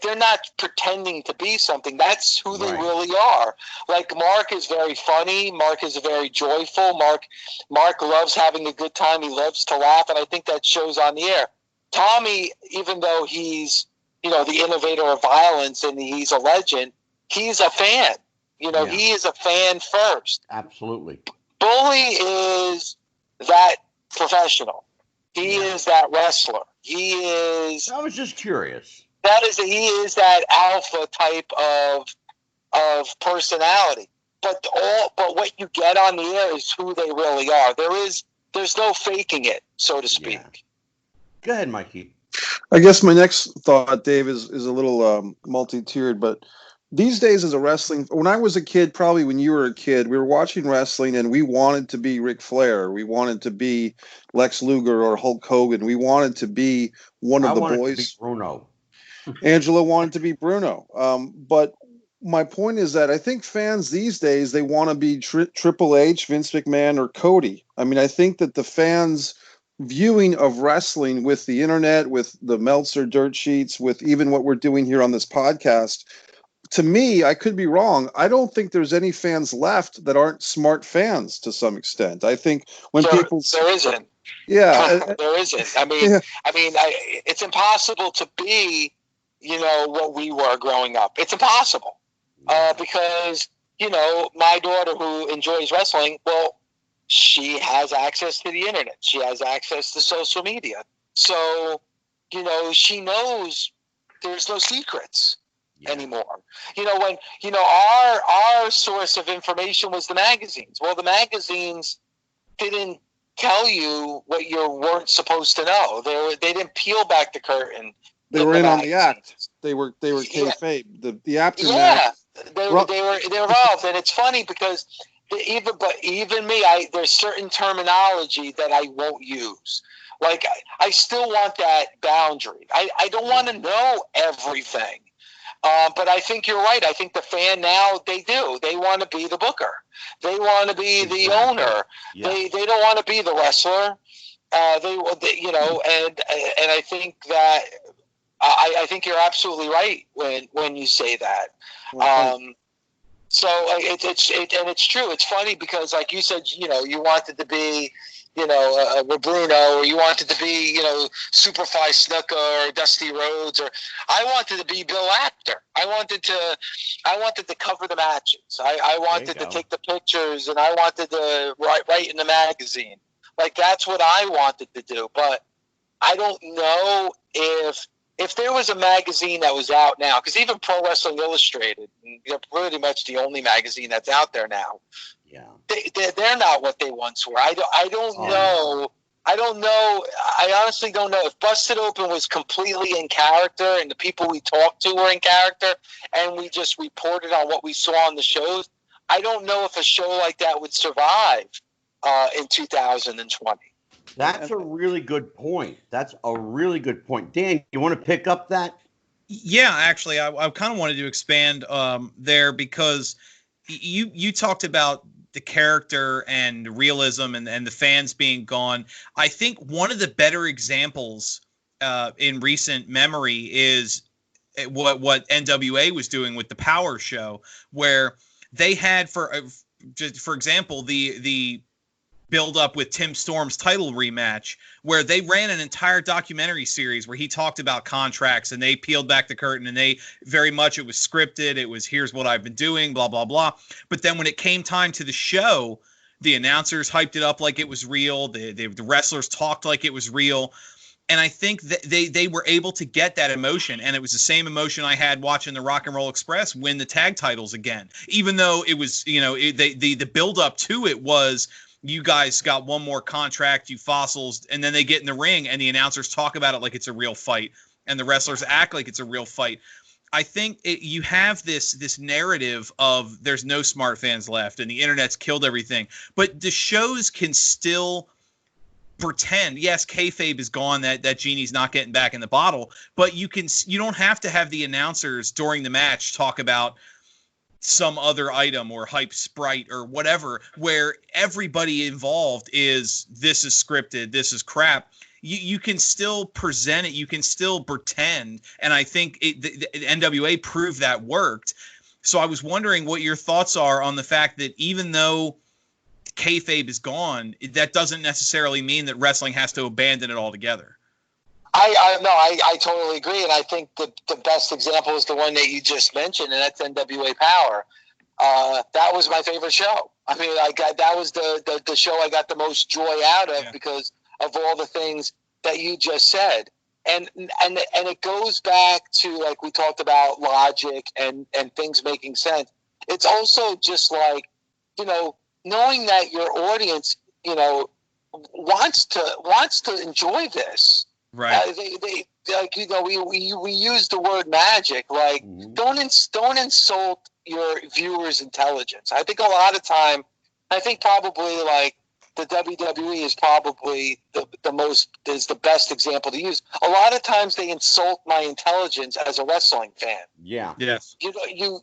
They're not pretending to be something. That's who they really are. Mark is very funny. Mark is very joyful. Mark loves having a good time. He loves to laugh, and I think that shows on the air. Tommy, even though he's the innovator of violence and he's a legend. He's a fan. He is a fan first. Absolutely. Bully is that professional. He is that wrestler. He is. I was just curious. He is that alpha type of personality. But what you get on the air is who they really are. There's no faking it, so to speak. Yeah. Go ahead, Mikey. I guess my next thought, Dave, is a little multi-tiered, but these days as a wrestling, when I was a kid, probably when you were a kid, we were watching wrestling and we wanted to be Ric Flair. We wanted to be Lex Luger or Hulk Hogan. We wanted to be one of the boys. I wanted to be Bruno. Angela wanted to be Bruno. But my point is that I think fans these days, they want to be Triple H, Vince McMahon, or Cody. I mean, I think that the fans' viewing of wrestling with the internet, with the Meltzer dirt sheets, with even what we're doing here on this podcast, to me, I could be wrong. I don't think there's any fans left that aren't smart fans to some extent. I think when people there isn't. Yeah, there isn't. I mean, it's impossible to be, what we were growing up. It's impossible because my daughter who enjoys wrestling, well, she has access to the internet. She has access to social media. So, she knows there's no secrets anymore. When our source of information was the magazines. Well, the magazines didn't tell you what you weren't supposed to know. They didn't peel back the curtain. They were in on the act. They were kayfabe. The aftermath. Yeah, they were involved, and it's funny because even me, there's certain terminology that I won't use. Like I still want that boundary. I don't want to know everything. But I think you're right. I think the fan now, they do. They want to be the booker. They want to be the owner. Yeah. They don't want to be the wrestler. And I think that I think you're absolutely right when you say that. So it's true. It's funny because, like you said, you wanted to be, Bruno, or you wanted to be, Superfly Snuka or Dusty Rhodes, or I wanted to be Bill Apter. I wanted to cover the matches. I wanted to take the pictures, and I wanted to write in the magazine. Like that's what I wanted to do. But I don't know if there was a magazine that was out now, because even Pro Wrestling Illustrated, pretty much the only magazine that's out there now. Yeah, they're not what they once were. I don't know. I don't know. I honestly don't know if Busted Open was completely in character and the people we talked to were in character, and we just reported on what we saw on the shows. I don't know if a show like that would survive in 2020. That's a really good point. Dan, you want to pick up that? Yeah, actually, I kind of wanted to expand there because you talked about the character and realism and the fans being gone. I think one of the better examples in recent memory is what NWA was doing with the Power Show, where they had, for example, the build up with Tim Storm's title rematch, where they ran an entire documentary series where he talked about contracts and they peeled back the curtain, and it was scripted. It was, here's what I've been doing, blah, blah, blah. But then when it came time to the show, the announcers hyped it up like it was real. The wrestlers talked like it was real. And I think that they were able to get that emotion. And it was the same emotion I had watching the Rock and Roll Express win the tag titles again, even though it was, the build up to it was, you guys got one more contract, you fossils, and then they get in the ring and the announcers talk about it like it's a real fight and the wrestlers act like it's a real fight. I think you have this narrative of there's no smart fans left and the internet's killed everything, but the shows can still pretend. Yes, kayfabe is gone, that genie's not getting back in the bottle, but you don't have to have the announcers during the match talk about some other item or hype Sprite or whatever, where everybody involved is, this is scripted, this is crap. You can still present it, you can still pretend, and I think the NWA proved that worked. So I was wondering what your thoughts are on the fact that even though kayfabe is gone, that doesn't necessarily mean that wrestling has to abandon it altogether. I totally agree, and I think the best example is the one that you just mentioned, and that's NWA Power. That was my favorite show. I mean, that was the show I got the most joy out of because of all the things that you just said, and it goes back to, like we talked about, logic and things making sense. It's also just like, knowing that your audience, wants to enjoy this. Right. They like, we use the word magic. Like, don't insult your viewers' intelligence. I think a lot of time, probably like the WWE is probably the best example to use. A lot of times they insult my intelligence as a wrestling fan. Yeah. Yes. You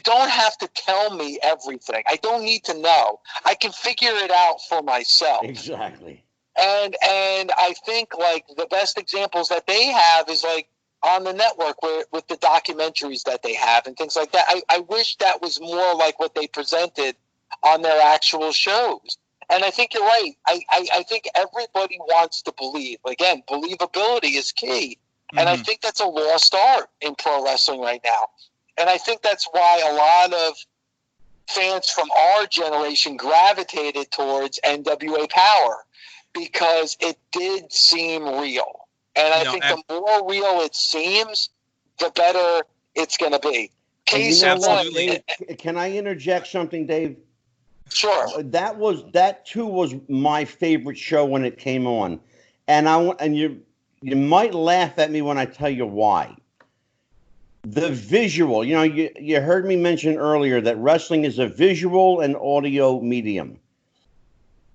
don't have to tell me everything. I don't need to know. I can figure it out for myself. Exactly. And I think like the best examples that they have is like on the network with the documentaries that they have and things like that. I wish that was more like what they presented on their actual shows. And I think you're right. I think everybody wants to believe. Again, believability is key. And I think that's a lost art in pro wrestling right now. And I think that's why a lot of fans from our generation gravitated towards NWA Power, because it did seem real. And I think the more real it seems, the better it's going to be. Absolutely. Can I interject something, Dave? Sure. That too was my favorite show when it came on. And you might laugh at me when I tell you why. The visual, you heard me mention earlier that wrestling is a visual and audio medium.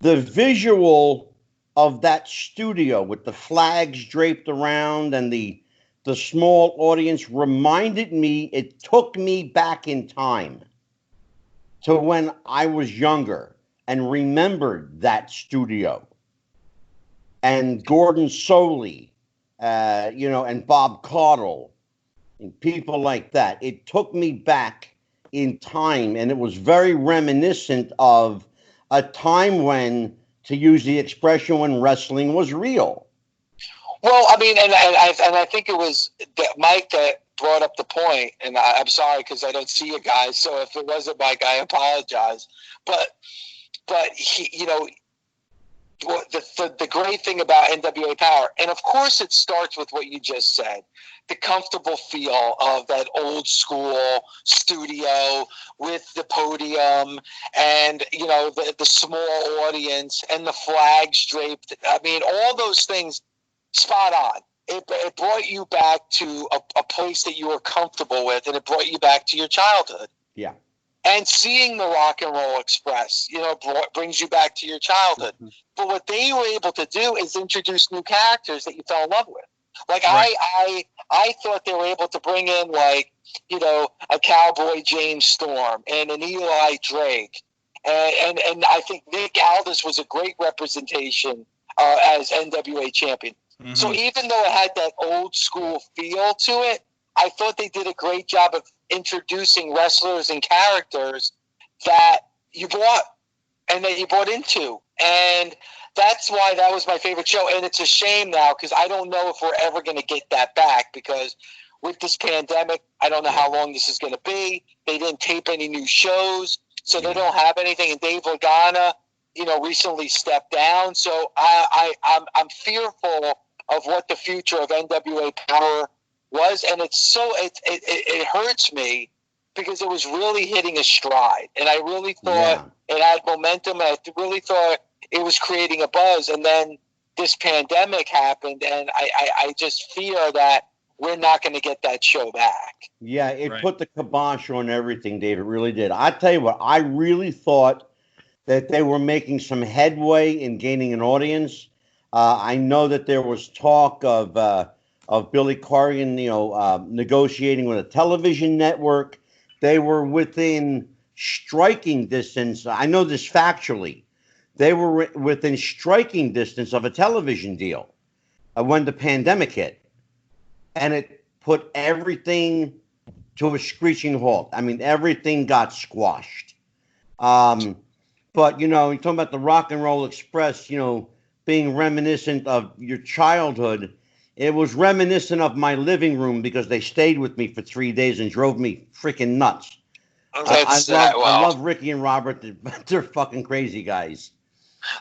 The visual of that studio with the flags draped around and the small audience reminded me, it took me back in time to when I was younger and remembered that studio. And Gordon Soley, and Bob Caudle, and people like that. It took me back in time, and it was very reminiscent of a time when, to use the expression, when wrestling was real. Well, I mean, and I think it was Mike that brought up the point, and I'm sorry because I don't see you guys, so if it wasn't Mike, I apologize. But he, the great thing about NWA Power, and of course it starts with what you just said, the comfortable feel of that old school studio with the podium and, the small audience and the flags draped. I mean, all those things, spot on. It brought you back to a place that you were comfortable with, and it brought you back to your childhood. Yeah. And seeing the Rock and Roll Express, brings you back to your childhood. Mm-hmm. But what they were able to do is introduce new characters that you fell in love with. Like, right. I thought they were able to bring in, like, a Cowboy James Storm and an Eli Drake. And I think Nick Aldis was a great representation as NWA champion. Mm-hmm. So even though it had that old school feel to it, I thought they did a great job of introducing wrestlers and characters that you bought and that you bought into. And that's why that was my favorite show. And it's a shame now because I don't know if we're ever going to get that back, because with this pandemic, I don't know how long this is going to be. They didn't tape any new shows, so they don't have anything. And Dave Lagana, recently stepped down. So I'm fearful of what the future of NWA Power was, and it hurts me because it was really hitting a stride, and I really thought it had momentum, and I really thought it was creating a buzz, and then this pandemic happened, and I just fear that we're not going to get that show back. Yeah, it put the kibosh on everything, Dave. It really did. I tell you what, I really thought that they were making some headway in gaining an audience. I know that there was talk of Billy Corgan, negotiating with a television network. They were within striking distance. I know this factually. They were within striking distance of a television deal when the pandemic hit. And it put everything to a screeching halt. I mean, everything got squashed. But, you're talking about the Rock and Roll Express, being reminiscent of your childhood. It was reminiscent of my living room because they stayed with me for 3 days and drove me freaking nuts. I love Ricky and Robert. They're fucking crazy guys.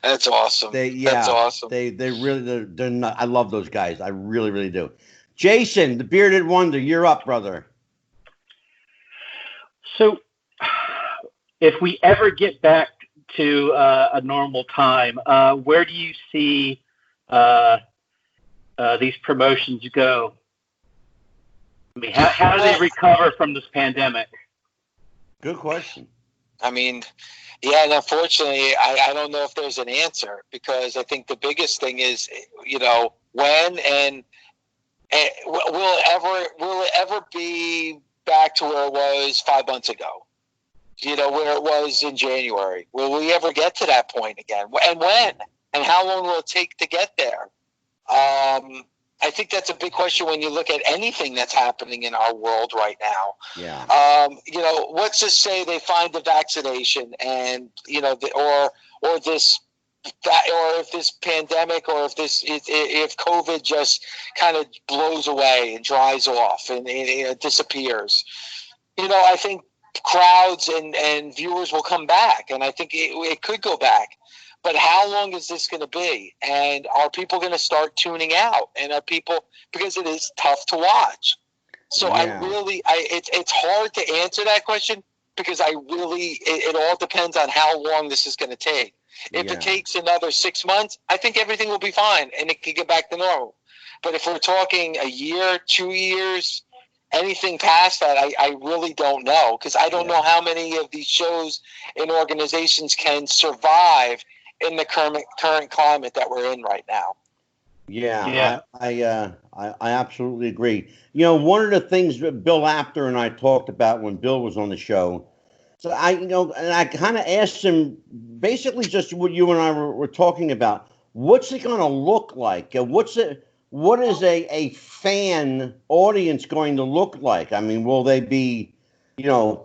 That's awesome. That's awesome. They really they're not, I love those guys. I really, really do. Jason, the Bearded Wonder, you're up, brother. So, if we ever get back to a normal time, where do you see these promotions go? I mean, how do they recover from this pandemic? Good question. I mean, yeah, and unfortunately, I don't know if there's an answer, because I think the biggest thing is, when and will it ever be back to where it was 5 months ago? Where it was in January. Will we ever get to that point again? And when? And how long will it take to get there? I think that's a big question when you look at anything that's happening in our world right now. Yeah. Let's just say they find the vaccination, and or if this pandemic, or if COVID just kind of blows away and dries off and it disappears. I think crowds and viewers will come back, and I think it could go back. But how long is this going to be? And are people going to start tuning out? And are people, because it is tough to watch. So yeah. It's hard to answer that question, because it all depends on how long this is going to take. If it takes another 6 months, I think everything will be fine and it can get back to normal. But if we're talking a year, 2 years, anything past that, I really don't know, because I don't know how many of these shows and organizations can survive in the current climate that we're in right now. Yeah. I absolutely agree. One of the things that Bill Apter and I talked about when Bill was on the show, so and I kind of asked him basically just what you and I were talking about. What's it going to look like? What is a fan audience going to look like? I mean, will they be,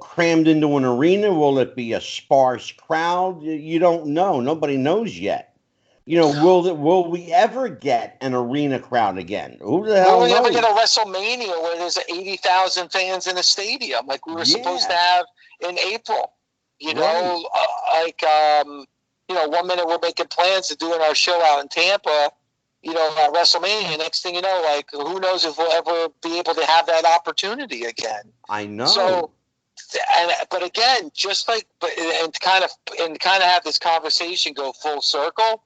crammed into an arena? Will it be a sparse crowd? You don't know. Nobody knows yet. Will we ever get an arena crowd again? Who the hell knows? Will we ever get a WrestleMania where there's 80,000 fans in a stadium like we were supposed to have in April? Right. 1 minute we're making plans to doing our show out in Tampa, at WrestleMania. Next thing you know, who knows if we'll ever be able to have that opportunity again. I know. So, but again, and kind of have this conversation go full circle.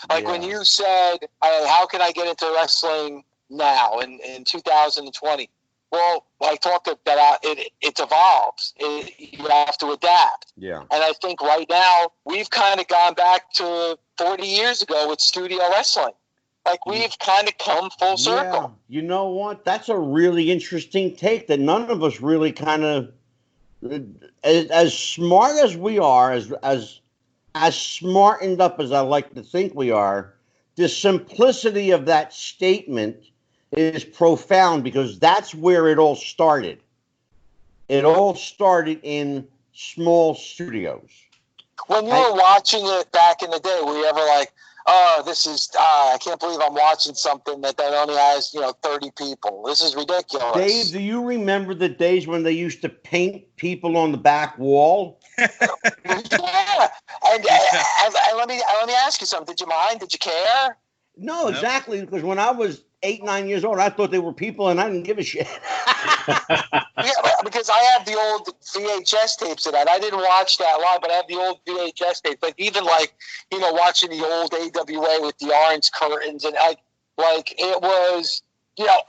When you said, how can I get into wrestling now in 2020? Well, I talked about it evolves. You have to adapt. Yeah. And I think right now we've kind of gone back to 40 years ago with studio wrestling. We've kind of come full circle. Yeah. You know what? That's a really interesting take that none of us really kind of, as smart as we are, as smartened up as I like to think we are, the simplicity of that statement is profound, because that's where it all started. It all started in small studios. When you were watching it back in the day, were you ever like, oh, this is, I can't believe I'm watching something that only has, 30 people. This is ridiculous. Dave, do you remember the days when they used to paint people on the back wall? Yeah. And let me ask you something. Did you mind? Did you care? No, exactly. Because when I was 8, 9 years old, I thought they were people and I didn't give a shit. Yeah, because I have the old VHS tapes of that. I didn't watch that live, but I have the old VHS tapes. But even watching the old AWA with the orange curtains, and it was,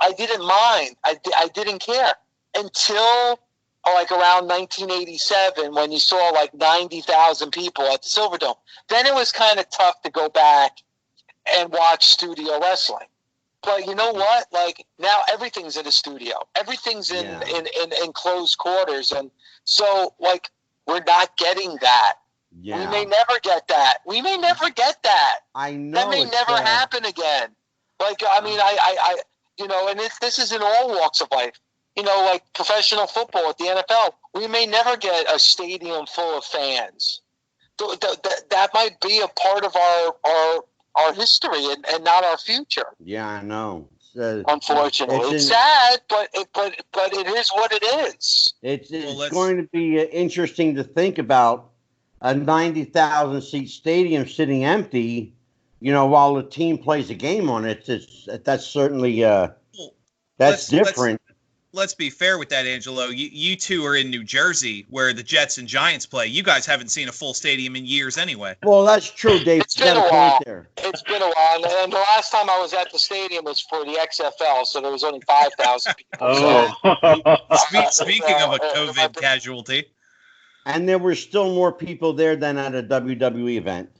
I didn't mind. I didn't care until around 1987, when you saw 90,000 people at the Silverdome. Then it was kind of tough to go back and watch studio wrestling. But you know what? Now everything's in a studio. Everything's in closed quarters. And so, we're not getting that. Yeah. We may never get that. I know. That may never happen again. And this is in all walks of life. Professional football at the NFL. We may never get a stadium full of fans. That might be a part of our history and not our future. Yeah, I know. Unfortunately, it's sad, but it is what it is. It's going to be interesting to think about a 90,000 seat stadium sitting empty, while the team plays a game on it. That's certainly that's different. Let's be fair with that, Angelo. You two are in New Jersey, where the Jets and Giants play. You guys haven't seen a full stadium in years anyway. Well, that's true, Dave. It's been a while. It's been a while. And the last time I was at the stadium was for the XFL, so there was only 5,000 people. Speaking of a COVID casualty. And there were still more people there than at a WWE event.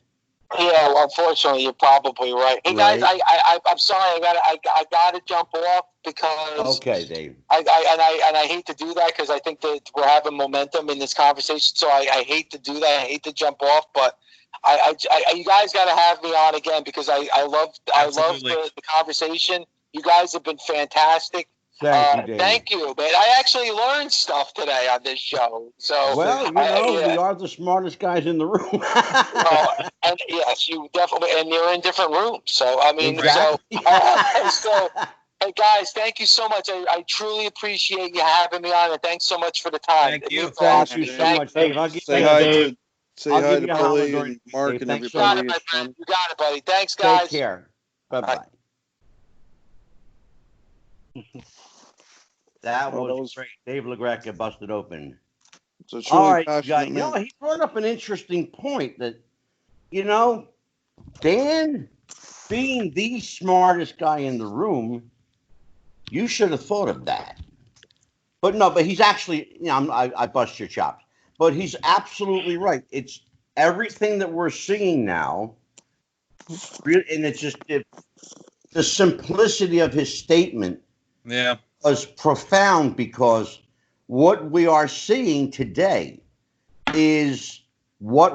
Yeah, well, unfortunately, you're probably right. Hey guys, I'm sorry, I gotta jump off because okay, Dave. I hate to do that because I think that we're having momentum in this conversation. So I hate to do that. I hate to jump off, but you guys got to have me on again because I love the conversation. You guys have been fantastic. Thank you, man. I actually learned stuff today on this show. So we are the smartest guys in the room. And yes, you definitely, and you're in different rooms. So I mean, exactly. Hey guys, thank you so much. I truly appreciate you having me on, and thanks so much for the time. Thank you. Thank you so much, Dave. Say hi to Billy and Mark and everybody. You got it, my friend. You got it, buddy. Thanks, guys. Take care. Bye-bye. That was great. Dave Lagreca busted open. All right, guys. He brought up an interesting point that, Dan, being the smartest guy in the room, you should have thought of that. But he's actually, I bust your chops. But he's absolutely right. It's everything that we're seeing now, and it's just the simplicity of his statement. Yeah. Was profound because what we are seeing today is what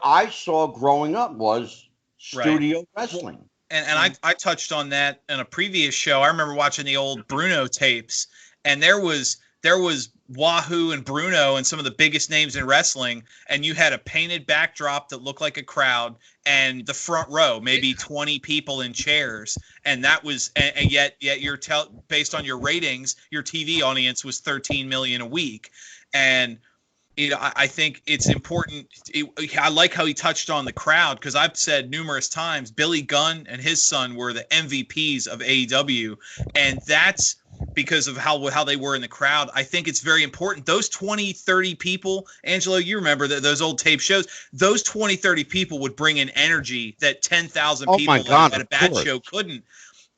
I saw growing up was studio wrestling. And I touched on that in a previous show. I remember watching the old Bruno tapes, and there was Wahoo and Bruno and some of the biggest names in wrestling, and you had a painted backdrop that looked like a crowd and the front row, maybe 20 people in chairs. And that was, and yet you're based on your ratings, your TV audience was 13 million a week. And, I think it's important. I like how he touched on the crowd, because I've said numerous times, Billy Gunn and his son were the MVPs of AEW. And that's because of how they were in the crowd. I think it's very important. Those 20, 30 people, Angelo, you remember those old tape shows, those 20, 30 people would bring in energy that 10,000 people at a bad show couldn't.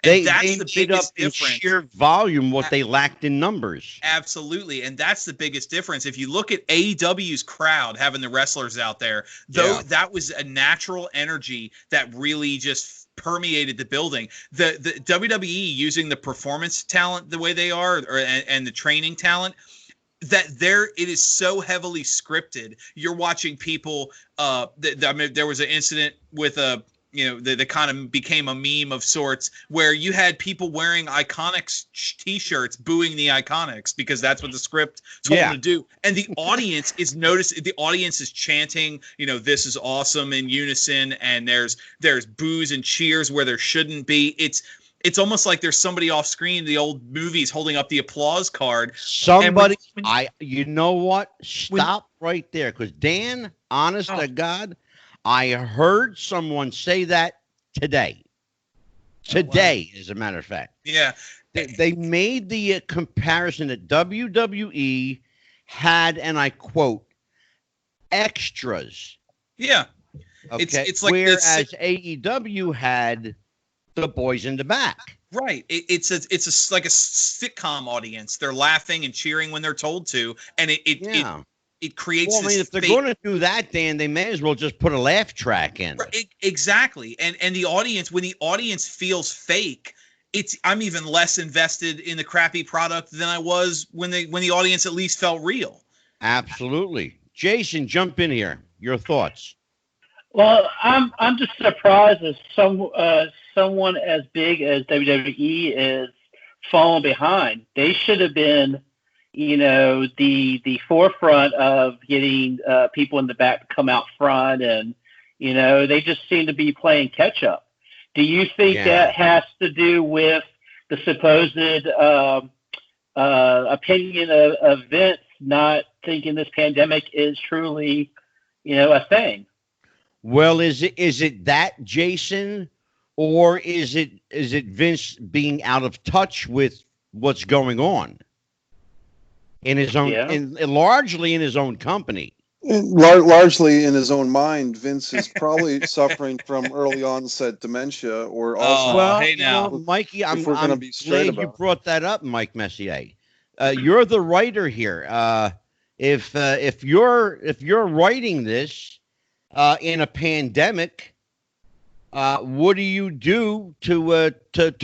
And that's the biggest difference. In sheer volume what they lacked in numbers. Absolutely. And that's the biggest difference. If you look at AEW's crowd, having the wrestlers out there, that was a natural energy that really just permeated the building. The WWE using the performance talent the way they are, and the training talent, it is so heavily scripted. You're watching people. There was an incident with that kind of became a meme of sorts, where you had people wearing Iconics T-shirts booing the Iconics because that's what the script told them to do. And the audience is chanting, this is awesome in unison, and there's boos and cheers where there shouldn't be. It's almost like there's somebody off screen, the old movies, holding up the applause card. Somebody, you know what? Stop right there, because Dan, honest to God, I heard someone say that today. Today, as a matter of fact. Yeah. They made the comparison that WWE had, and I quote, extras. Yeah. Okay. It's like whereas AEW had the boys in the back. Right. It's like a sitcom audience. They're laughing and cheering when they're told to, and it creates. Well, if they're going to do that, Dan, they may as well just put a laugh track in. Exactly. And the audience, when the audience feels fake, I'm even less invested in the crappy product than I was when the audience at least felt real. Absolutely. Jason, jump in here. Your thoughts. Well, I'm just surprised that someone as big as WWE is falling behind. They should have been, the forefront of getting people in the back to come out front, and they just seem to be playing catch up. Do you think that has to do with the supposed opinion of Vince not thinking this pandemic is truly, a thing. Well, is it that, Jason, or is it Vince being out of touch with what's going on in his own, largely in his own company? Largely in his own mind. Vince is probably suffering from early onset dementia, or also. Well, hey now, Mikey, I'm glad you brought that up, Mike Messier. You're the writer here. If you're writing this in a pandemic, what do you do to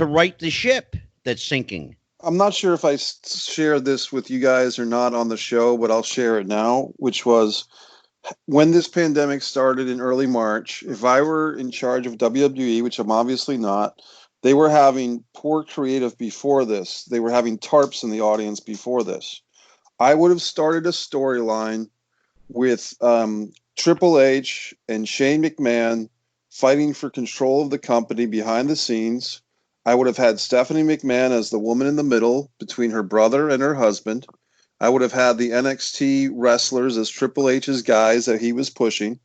right the ship that's sinking? I'm not sure if I shared this with you guys or not on the show, but I'll share it now, which was when this pandemic started in early March, if I were in charge of WWE, which I'm obviously not, they were having poor creative before this. They were having tarps in the audience before this. I would have started a storyline with Triple H and Shane McMahon fighting for control of the company behind the scenes. I would have had Stephanie McMahon as the woman in the middle between her brother and her husband. I would have had the NXT wrestlers as Triple H's guys that he was pushing.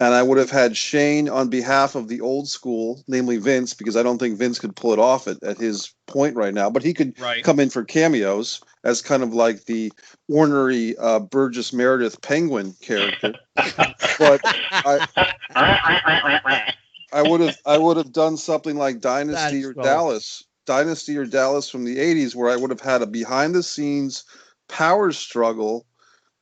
And I would have had Shane on behalf of the old school, namely Vince, because I don't think Vince could pull it off at his point right now. But he could come in for cameos as kind of like the ornery Burgess Meredith Penguin character. But I would have done something like Dynasty or Dallas from the 80s, where I would have had a behind the scenes power struggle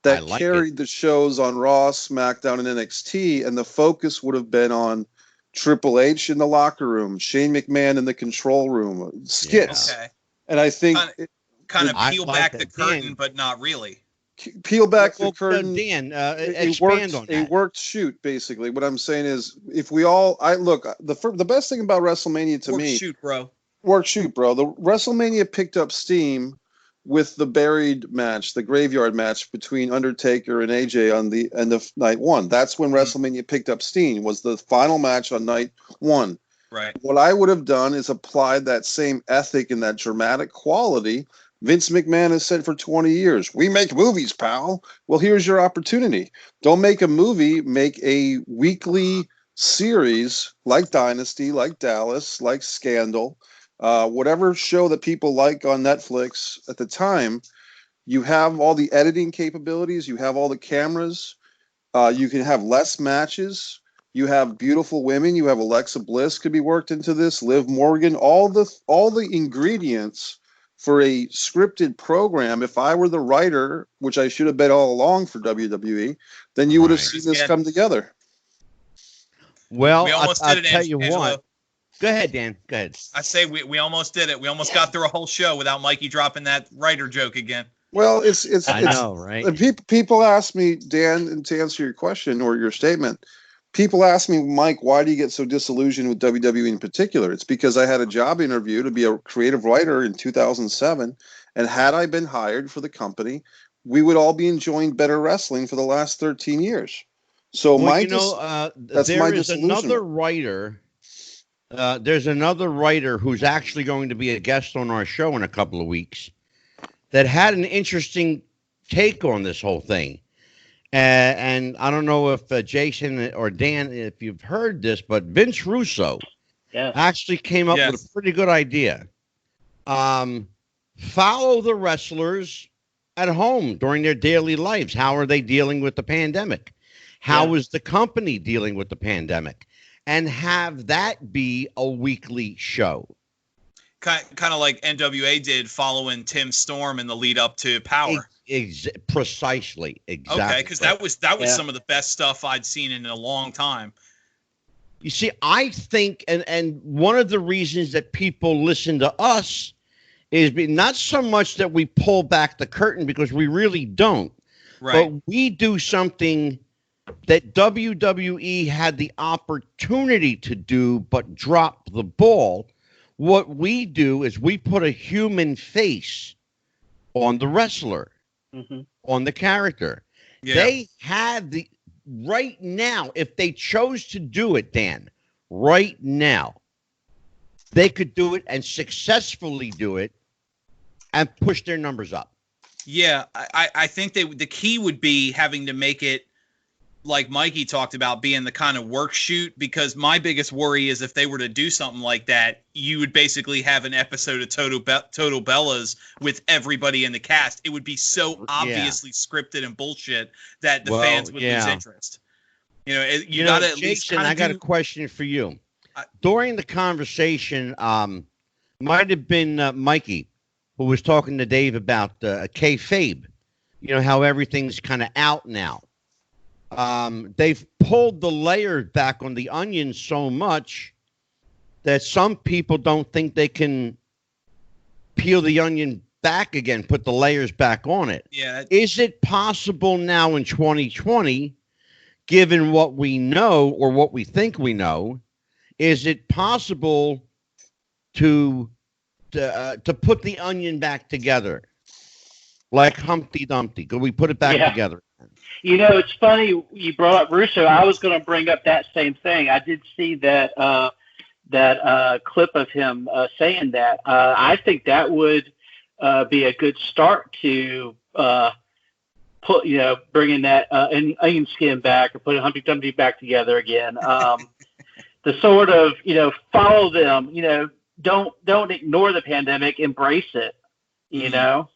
that carried the shows on Raw, SmackDown, and NXT, and the focus would have been on Triple H in the locker room, Shane McMahon in the control room, skits. Okay. And I think kind of peel back the curtain, but not really. Peel back the curtain. Dan, expand on that. A worked shoot, basically. What I'm saying is, if we all, the best thing about WrestleMania to me, work shoot, bro. The WrestleMania picked up steam with the buried match, the graveyard match between Undertaker and AJ on the end of night one. That's when WrestleMania picked up steam, was the final match on night one. Right. What I would have done is applied that same ethic and that dramatic quality. Vince McMahon has said for 20 years, we make movies, pal. Well, here's your opportunity. Don't make a movie, make a weekly series like Dynasty, like Dallas, like Scandal, whatever show that people like on Netflix at the time. You have all the editing capabilities. You have all the cameras. You can have less matches. You have beautiful women. You have Alexa Bliss could be worked into this. Liv Morgan, all the ingredients for a scripted program. If I were the writer, which I should have been all along for WWE, then you would have seen this come together. Well, I'll tell you what. Go ahead, Dan. Go ahead. I say we almost did it. We almost got through a whole show without Mikey dropping that writer joke again. Well, it's I know, right? People ask me, Dan, and to answer your question or your statement, people ask me, Mike, why do you get so disillusioned with WWE in particular? It's because I had a job interview to be a creative writer in 2007, and had I been hired for the company, we would all be enjoying better wrestling for the last 13 years. So that's my disillusionment. There's another writer who's actually going to be a guest on our show in a couple of weeks that had an interesting take on this whole thing. And I don't know if Jason or Dan, if you've heard this, but Vince Russo actually came up with a pretty good idea. Follow the wrestlers at home during their daily lives. How are they dealing with the pandemic? How is the company dealing with the pandemic? And have that be a weekly show. Kind of like NWA did following Tim Storm in the lead up to Power. Precisely. Exactly. Okay, because that was some of the best stuff I'd seen in a long time. You see, I think, and one of the reasons that people listen to us is not so much that we pull back the curtain, because we really don't. Right. But we do something that WWE had the opportunity to do but dropped the ball. What we do is we put a human face on the wrestler, on the character. Yeah. They had right now, if they chose to do it, Dan, right now, they could do it and successfully do it and push their numbers up. Yeah, I think the key would be having to make it, like Mikey talked about, being the kind of work shoot, because my biggest worry is if they were to do something like that, you would basically have an episode of Total Bellas with everybody in the cast. It would be so obviously scripted and bullshit that the fans would lose interest. You know, you got to at least Jason, I got a question for you. During the conversation, might have been Mikey who was talking to Dave about kayfabe. You know, how everything's kind of out now. They've pulled the layers back on the onion so much that some people don't think they can peel the onion back again, put the layers back on it. Yeah. Is it possible now in 2020, given what we know or what we think we know, is it possible to put the onion back together like Humpty Dumpty? Could we put it back together? You know, it's funny you brought up Russo. I was going to bring up that same thing. I did see that clip of him saying that. I think that would be a good start to bringing that onion skin back or putting Humpty Dumpty back together again. To sort of, follow them. Don't ignore the pandemic. Embrace it. You know.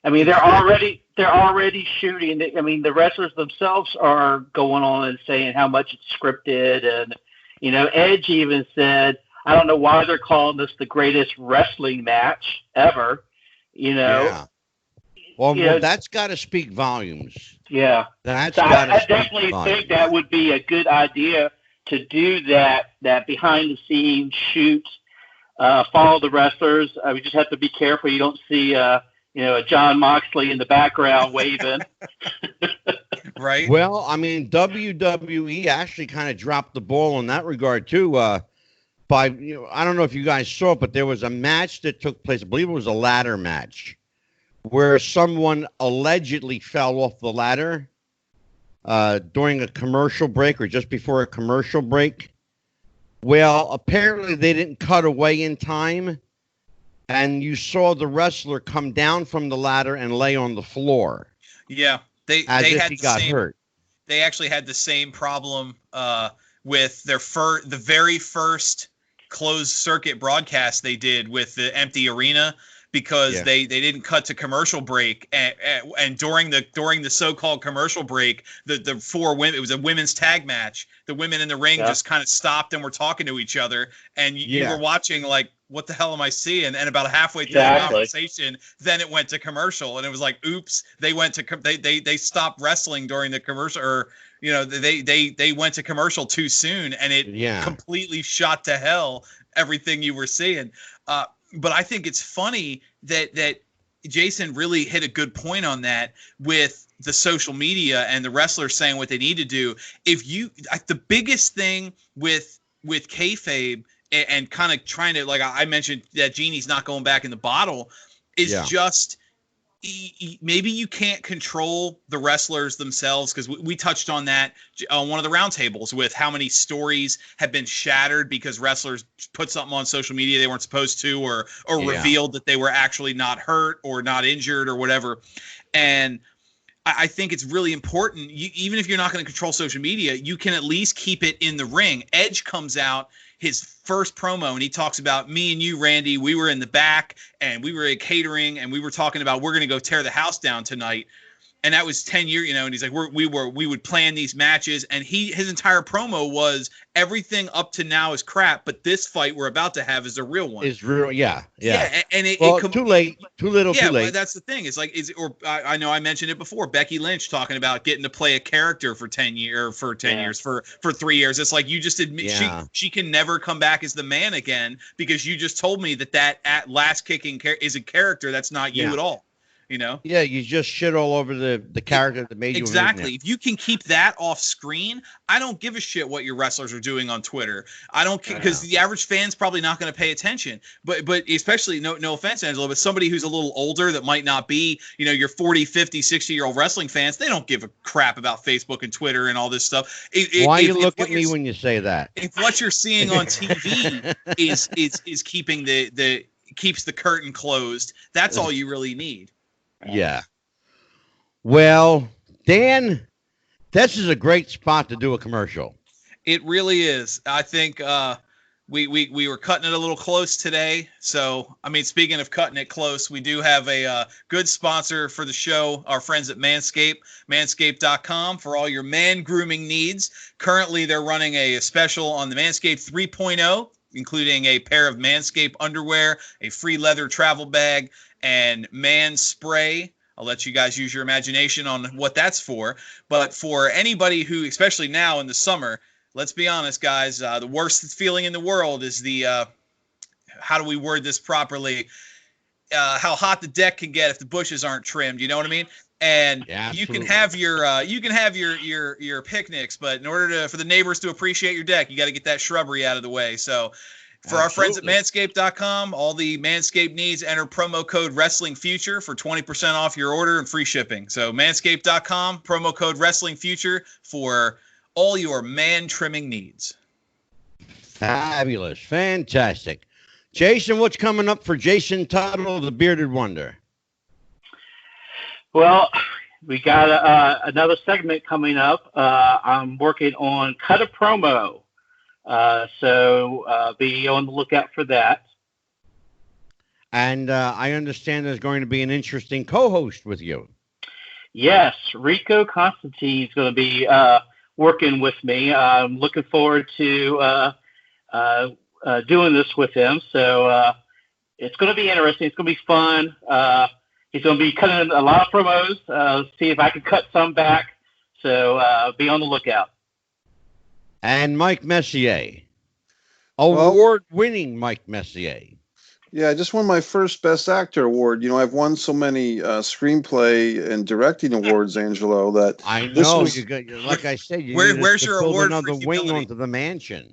I mean, they're already shooting. I mean, the wrestlers themselves are going on and saying how much it's scripted. And, Edge even said, I don't know why they're calling this the greatest wrestling match ever, Yeah. Well, that's got to speak volumes. Yeah. I definitely think that would be a good idea to do that behind the scenes shoot, follow the wrestlers. We just have to be careful you don't see a John Moxley in the background waving. Right. Well, I mean, WWE actually kind of dropped the ball in that regard too. I don't know if you guys saw it, but there was a match that took place. I believe it was a ladder match where someone allegedly fell off the ladder during a commercial break or just before a commercial break. Well, apparently they didn't cut away in time. And you saw the wrestler come down from the ladder and lay on the floor. Yeah, they got hurt. They actually had the same problem with the very first closed circuit broadcast they did with the empty arena, because they didn't cut to commercial break, and during the so-called commercial break, the four women, it was a women's tag match. The women in the ring just kind of stopped and were talking to each other, and you were watching like, what the hell am I seeing? And about halfway through the conversation, then it went to commercial, and it was like, oops, they went to they stopped wrestling during the commercial, or they went to commercial too soon, and it completely shot to hell everything you were seeing. But I think it's funny that Jason really hit a good point on that with the social media and the wrestlers saying what they need to do. The biggest thing with kayfabe and kind of trying to, like I mentioned, that genie's not going back in the bottle, is just maybe you can't control the wrestlers themselves, because we touched on that on one of the roundtables with how many stories have been shattered because wrestlers put something on social media they weren't supposed to, or revealed that they were actually not hurt or not injured or whatever. And I think it's really important, even if you're not going to control social media, you can at least keep it in the ring. Edge comes out, his first promo, and he talks about, me and you, Randy, we were in the back and we were at catering and we were talking about, we're going to go tear the house down tonight. And that was 10 years, and he's like, we would plan these matches, and his entire promo was, everything up to now is crap, but this fight we're about to have is a real one. Is real, yeah. And too late, too little, too late. But that's the thing. It's like, I know I mentioned it before. Becky Lynch talking about getting to play a character for 10 years, for 3 years. It's like, you just admit she can never come back as the man again, because you just told me that at last kicking is a character that's not you at all. Yeah, you just shit all over the character that made you. Exactly. If you can keep that off screen, I don't give a shit what your wrestlers are doing on Twitter. I don't care, because the average fan's probably not going to pay attention. But especially, no offense, Angelo, but somebody who's a little older that might not be, your 40, 50, 60-year-old wrestling fans, they don't give a crap about Facebook and Twitter and all this stuff. Why you look at me when you say that? If what you're seeing on TV is keeping keeps the curtain closed, that's all you really need. Yeah. Well, Dan, this is a great spot to do a commercial. It really is. I think we were cutting it a little close today. So, speaking of cutting it close, we do have a good sponsor for the show, our friends at Manscaped, manscaped.com, for all your man grooming needs. Currently, they're running a special on the Manscaped 3.0, including a pair of Manscaped underwear, a free leather travel bag, and man spray. I'll let you guys use your imagination on what that's for. But for anybody who, especially now in the summer, let's be honest, guys, the worst feeling in the world is how do we word this properly? How hot the deck can get if the bushes aren't trimmed. You know what I mean? And you can have your picnics, but in order for the neighbors to appreciate your deck, you got to get that shrubbery out of the way. So, for our friends at Manscaped.com, all the Manscaped needs, enter promo code WrestlingFuture for 20% off your order and free shipping. So Manscaped.com, promo code WrestlingFuture for all your man trimming needs. Fabulous. Fantastic. Jason, what's coming up for Jason Tuttle, the Bearded Wonder? Well, we got another segment coming up. I'm working on Cut a Promo. So be on the lookout for that. And I understand there's going to be an interesting co-host with you. Yes, Rico Constantine is going to be working with me. I'm looking forward to doing this with him. So it's going to be interesting. It's going to be fun. He's going to be cutting a lot of promos. See if I can cut some back. So be on the lookout. And Mike Messier, award-winning Mike Messier. Yeah, I just won my first Best Actor award. I've won so many screenplay and directing awards, Angelo, that I know. Like I said, where's your award? Another wing onto the mansion.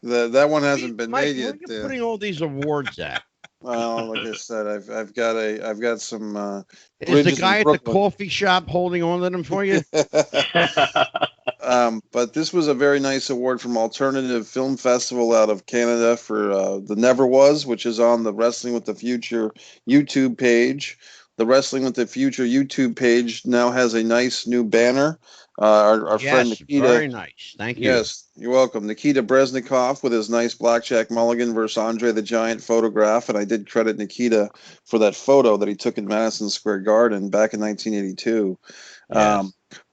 that one hasn't been Mike, made yet. Where are you putting all these awards at? Well, like I said, I've got some. Is the guy at the coffee shop holding on to them for you? But this was a very nice award from Alternative Film Festival out of Canada for The Never Was, which is on the Wrestling with the Future YouTube page. The Wrestling with the Future YouTube page now has a nice new banner. Our friend Nikita. Very nice. Thank you. Yes, you're welcome. Nikita Breznikov with his nice blackjack mulligan versus Andre the Giant photograph. And I did credit Nikita for that photo that he took in Madison Square Garden back in 1982. Yes.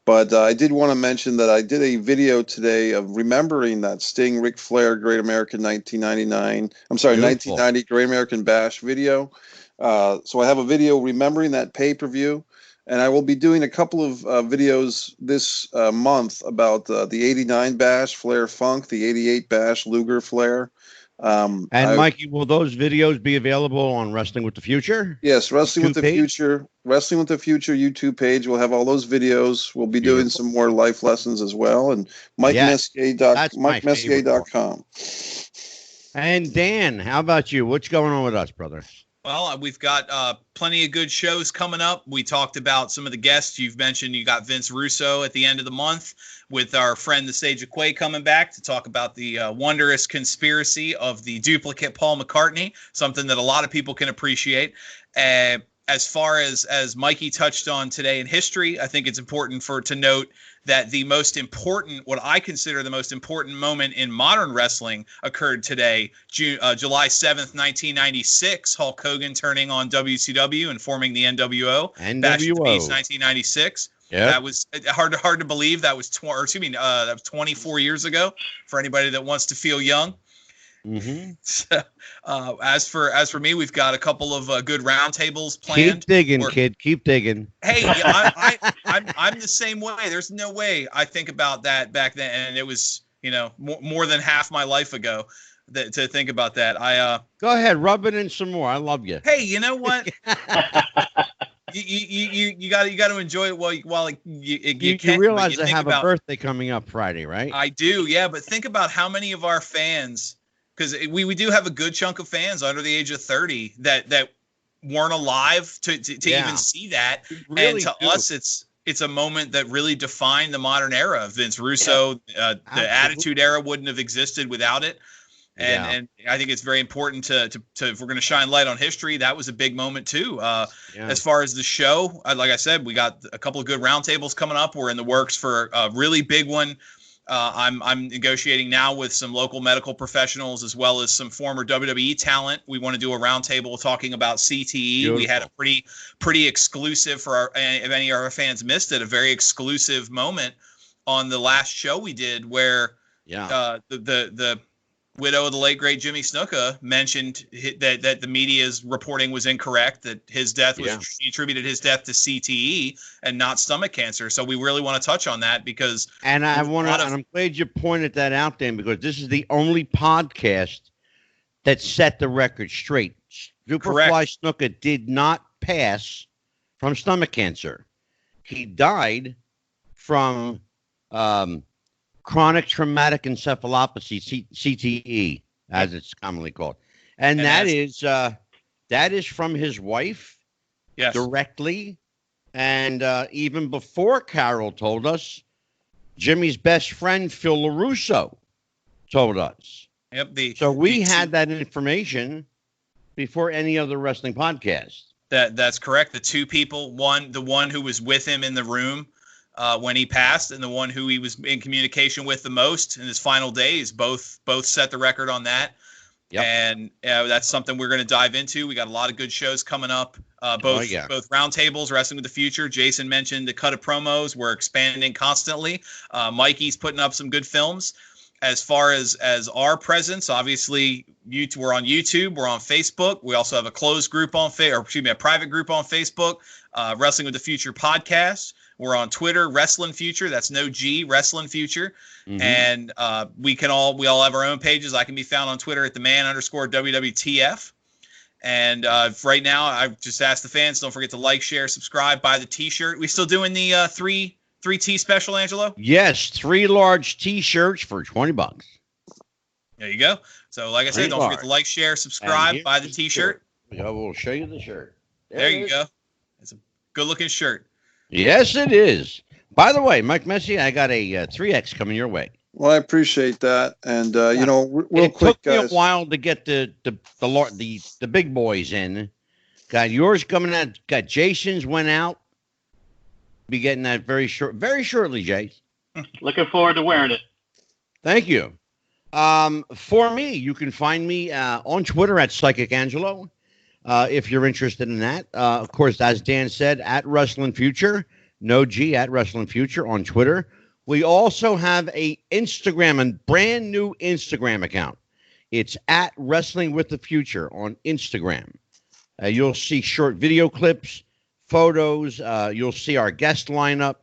But I did want to mention that I did a video today of remembering that Sting Ric Flair Great American 1990 Great American Bash video. So I have a video remembering that pay-per-view. And I will be doing a couple of videos this month about the 89 Bash, Flair Funk, the 88 Bash, Luger Flair. Mikey, will those videos be available on Wrestling with the Future? Yes, Wrestling with the Future YouTube page. We'll have all those videos. We'll be doing some more life lessons as well. And MikeMessier.com. And Dan, how about you? What's going on with us, brother? Well, we've got plenty of good shows coming up. We talked about some of the guests you've mentioned. You got Vince Russo at the end of the month with our friend the Sage of Quay coming back to talk about the wondrous conspiracy of the duplicate Paul McCartney, something that a lot of people can appreciate. As far as Mikey touched on today in history, I think it's important to note that the most important, what I consider the most important moment in modern wrestling occurred today, July 7th, 1996, Hulk Hogan turning on WCW and forming the NWO. Bash at the Beach, 1996. Yeah, that was hard to believe. That was 24 years ago for anybody that wants to feel young. Mm-hmm. So, as for me, we've got a couple of good roundtables planned. Keep digging, kid. Keep digging. Hey, I'm the same way. There's no way I think about that back then, and it was more than half my life ago to think about that. Go ahead, rub it in some more. I love you. Hey, you know what? you got to enjoy it while you can. You realize I have a birthday coming up Friday, right? I do, yeah. But think about how many of our fans, because we do have a good chunk of fans under the age of 30 that weren't alive to even see that. Really, and to us, it's a moment that really defined the modern era of Vince Russo. The Attitude Era wouldn't have existed without it. And I think it's very important to if we're going to shine light on history, that was a big moment too. As far as the show, like I said, we got a couple of good roundtables coming up. We're in the works for a really big one. I'm negotiating now with some local medical professionals as well as some former WWE talent. We want to do a roundtable talking about CTE. Beautiful. We had a pretty exclusive for if any of our fans missed it, a very exclusive moment on the last show we did where the widow of the late great Jimmy Snuka mentioned that the media's reporting was incorrect, that his death was she attributed his death to CTE and not stomach cancer. So we really want to touch on that because and I'm glad you pointed that out, Dan, because this is the only podcast that set the record straight. Superfly Snuka did not pass from stomach cancer. He died from chronic traumatic encephalopathy, CTE, as it's commonly called. And that is from his wife directly. And even before Carol told us, Jimmy's best friend, Phil LaRusso, told us. So we had that information before any other wrestling podcast. That's correct. The two people, the one who was with him in the room when he passed, and the one who he was in communication with the most in his final days, both set the record on that. Yep. And that's something we're going to dive into. We got a lot of good shows coming up, both roundtables, Wrestling with the Future. Jason mentioned the cut of promos. We're expanding constantly. Mikey's putting up some good films. As far as our presence, obviously, we're on YouTube, we're on Facebook. We also have a closed group on a private group on Facebook, Wrestling with the Future podcast. We're on Twitter, Wrestling Future. That's no G, Wrestling Future. Mm-hmm. And we all have our own pages. I can be found on Twitter at @theman_WWTF. And right now, I've just asked the fans, don't forget to like, share, subscribe, buy the T-shirt. We still doing the 3T special, Angelo? Yes, 3 large T-shirts for $20. There you go. So, like I said, don't forget to like, share, subscribe, buy the T-shirt. We'll show you the shirt. There you go. It's a good-looking shirt. Yes, it is. By the way, Mike Messi, I got a 3X coming your way. Well, I appreciate that. And, real quick, guys. It took me a while to get the big boys in. Got yours coming out. Got Jason's went out. Be getting that very shortly, Jay. Looking forward to wearing it. Thank you. For me, you can find me on Twitter at Psychic Angelo. If you're interested in that, of course, as Dan said, at Wrestling Future, no G, at Wrestling Future on Twitter. We also have a brand new Instagram account. It's at Wrestling with the Future on Instagram. You'll see short video clips, photos. You'll see our guest lineup.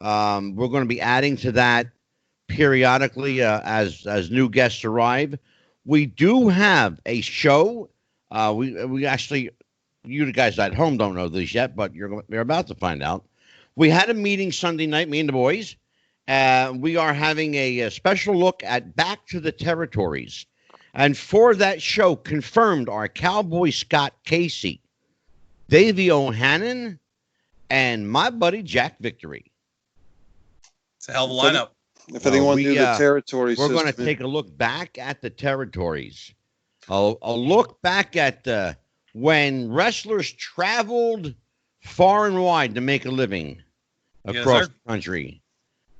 We're going to be adding to that periodically as new guests arrive. We do have a show. We actually, you guys at home don't know this yet, but you're about to find out. We had a meeting Sunday night, me and the boys. We are having a special look at Back to the Territories. And for that show, confirmed are Cowboy Scott Casey, Davey O'Hannon, and my buddy Jack Victory. It's a hell of a lineup. If anyone knew the territory we're going to take a look back at the territories. A look back at when wrestlers traveled far and wide to make a living across the country.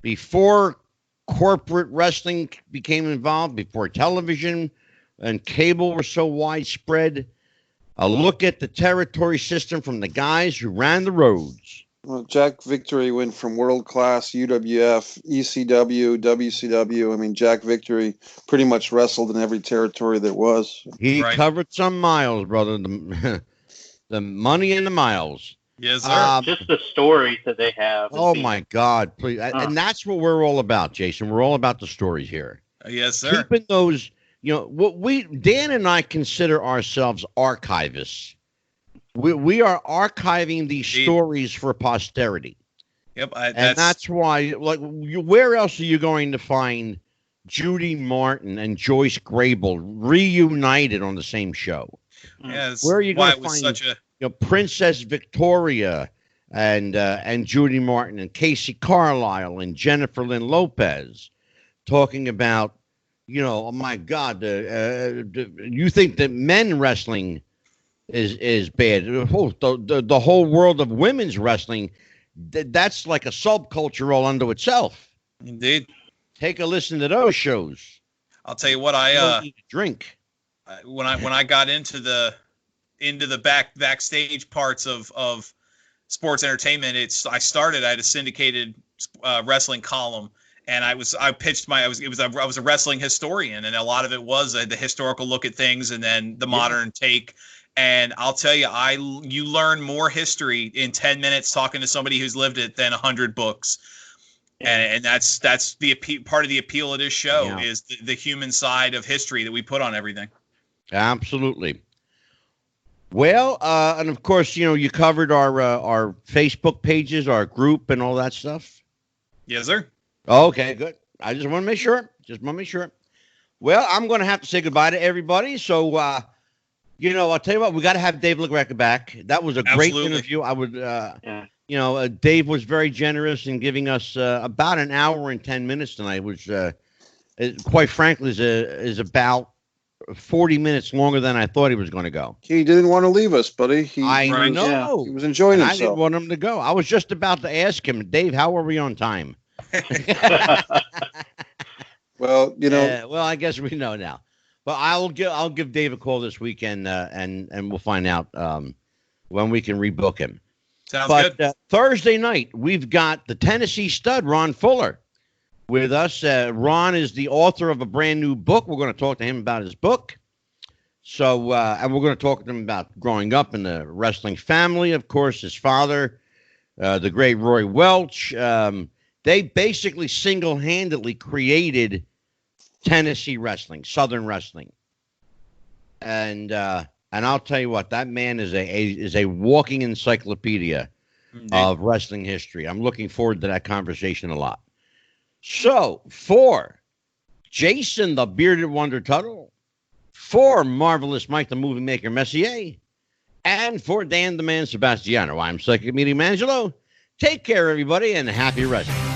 Before corporate wrestling became involved, before television and cable were so widespread, a look at the territory system from the guys who ran the roads. Well, Jack Victory went from world class, UWF, ECW, WCW. I mean, Jack Victory pretty much wrestled in every territory there was. He covered some miles, brother. The money and the miles. Yes, sir. Just the stories that they have. Oh, my God. Please. And that's what we're all about, Jason. We're all about the stories here. Yes, sir. Keeping those, what Dan and I consider ourselves archivists. We are archiving these stories for posterity. Yep, and that's why. Like, where else are you going to find Judy Martin and Joyce Grable reunited on the same show? Yeah, where are you going to find Princess Victoria and Judy Martin and Casey Carlisle and Jennifer Lynn Lopez talking about, oh my God, you think that men wrestling is bad? The whole world of women's wrestling, that's like a subculture all unto itself. Indeed. Take a listen to those shows. I'll tell you what, drink. When I got into the backstage parts of sports entertainment, I had a syndicated wrestling column, and I was a wrestling historian, and a lot of it was the historical look at things, and then the modern take. And I'll tell you, you learn more history in 10 minutes talking to somebody who's lived it than 100 books. And that's the part of the appeal of this show is the human side of history that we put on everything. Absolutely. Well, and of course, you covered our Facebook pages, our group, and all that stuff. Yes, sir. Okay, good. I just want to make sure. Well, I'm going to have to say goodbye to everybody. So, I'll tell you what, we got to have Dave Lagreca back. That was a great interview. I would, Dave was very generous in giving us about an hour and 10 minutes tonight, which, quite frankly, is about 40 minutes longer than I thought he was going to go. He didn't want to leave us, buddy. I know. He was enjoying himself. I didn't want him to go. I was just about to ask him, Dave, how are we on time? Well, well, I guess we know now. But I'll give Dave a call this weekend, and we'll find out when we can rebook him. Sounds good. Thursday night, we've got the Tennessee stud, Ron Fuller, with us. Ron is the author of a brand new book. We're going to talk to him about his book. So, and we're going to talk to him about growing up in the wrestling family. Of course, his father, the great Roy Welch. They basically single-handedly created Tennessee wrestling, Southern wrestling. And I'll tell you what, that man is a walking encyclopedia of wrestling history. I'm looking forward to that conversation a lot. So, for Jason the Bearded Wonder Tuttle, for Marvelous Mike the Movie Maker Messier, and for Dan the Man Sebastiano, I'm Psychic Medium Angelo. Take care, everybody, and happy wrestling.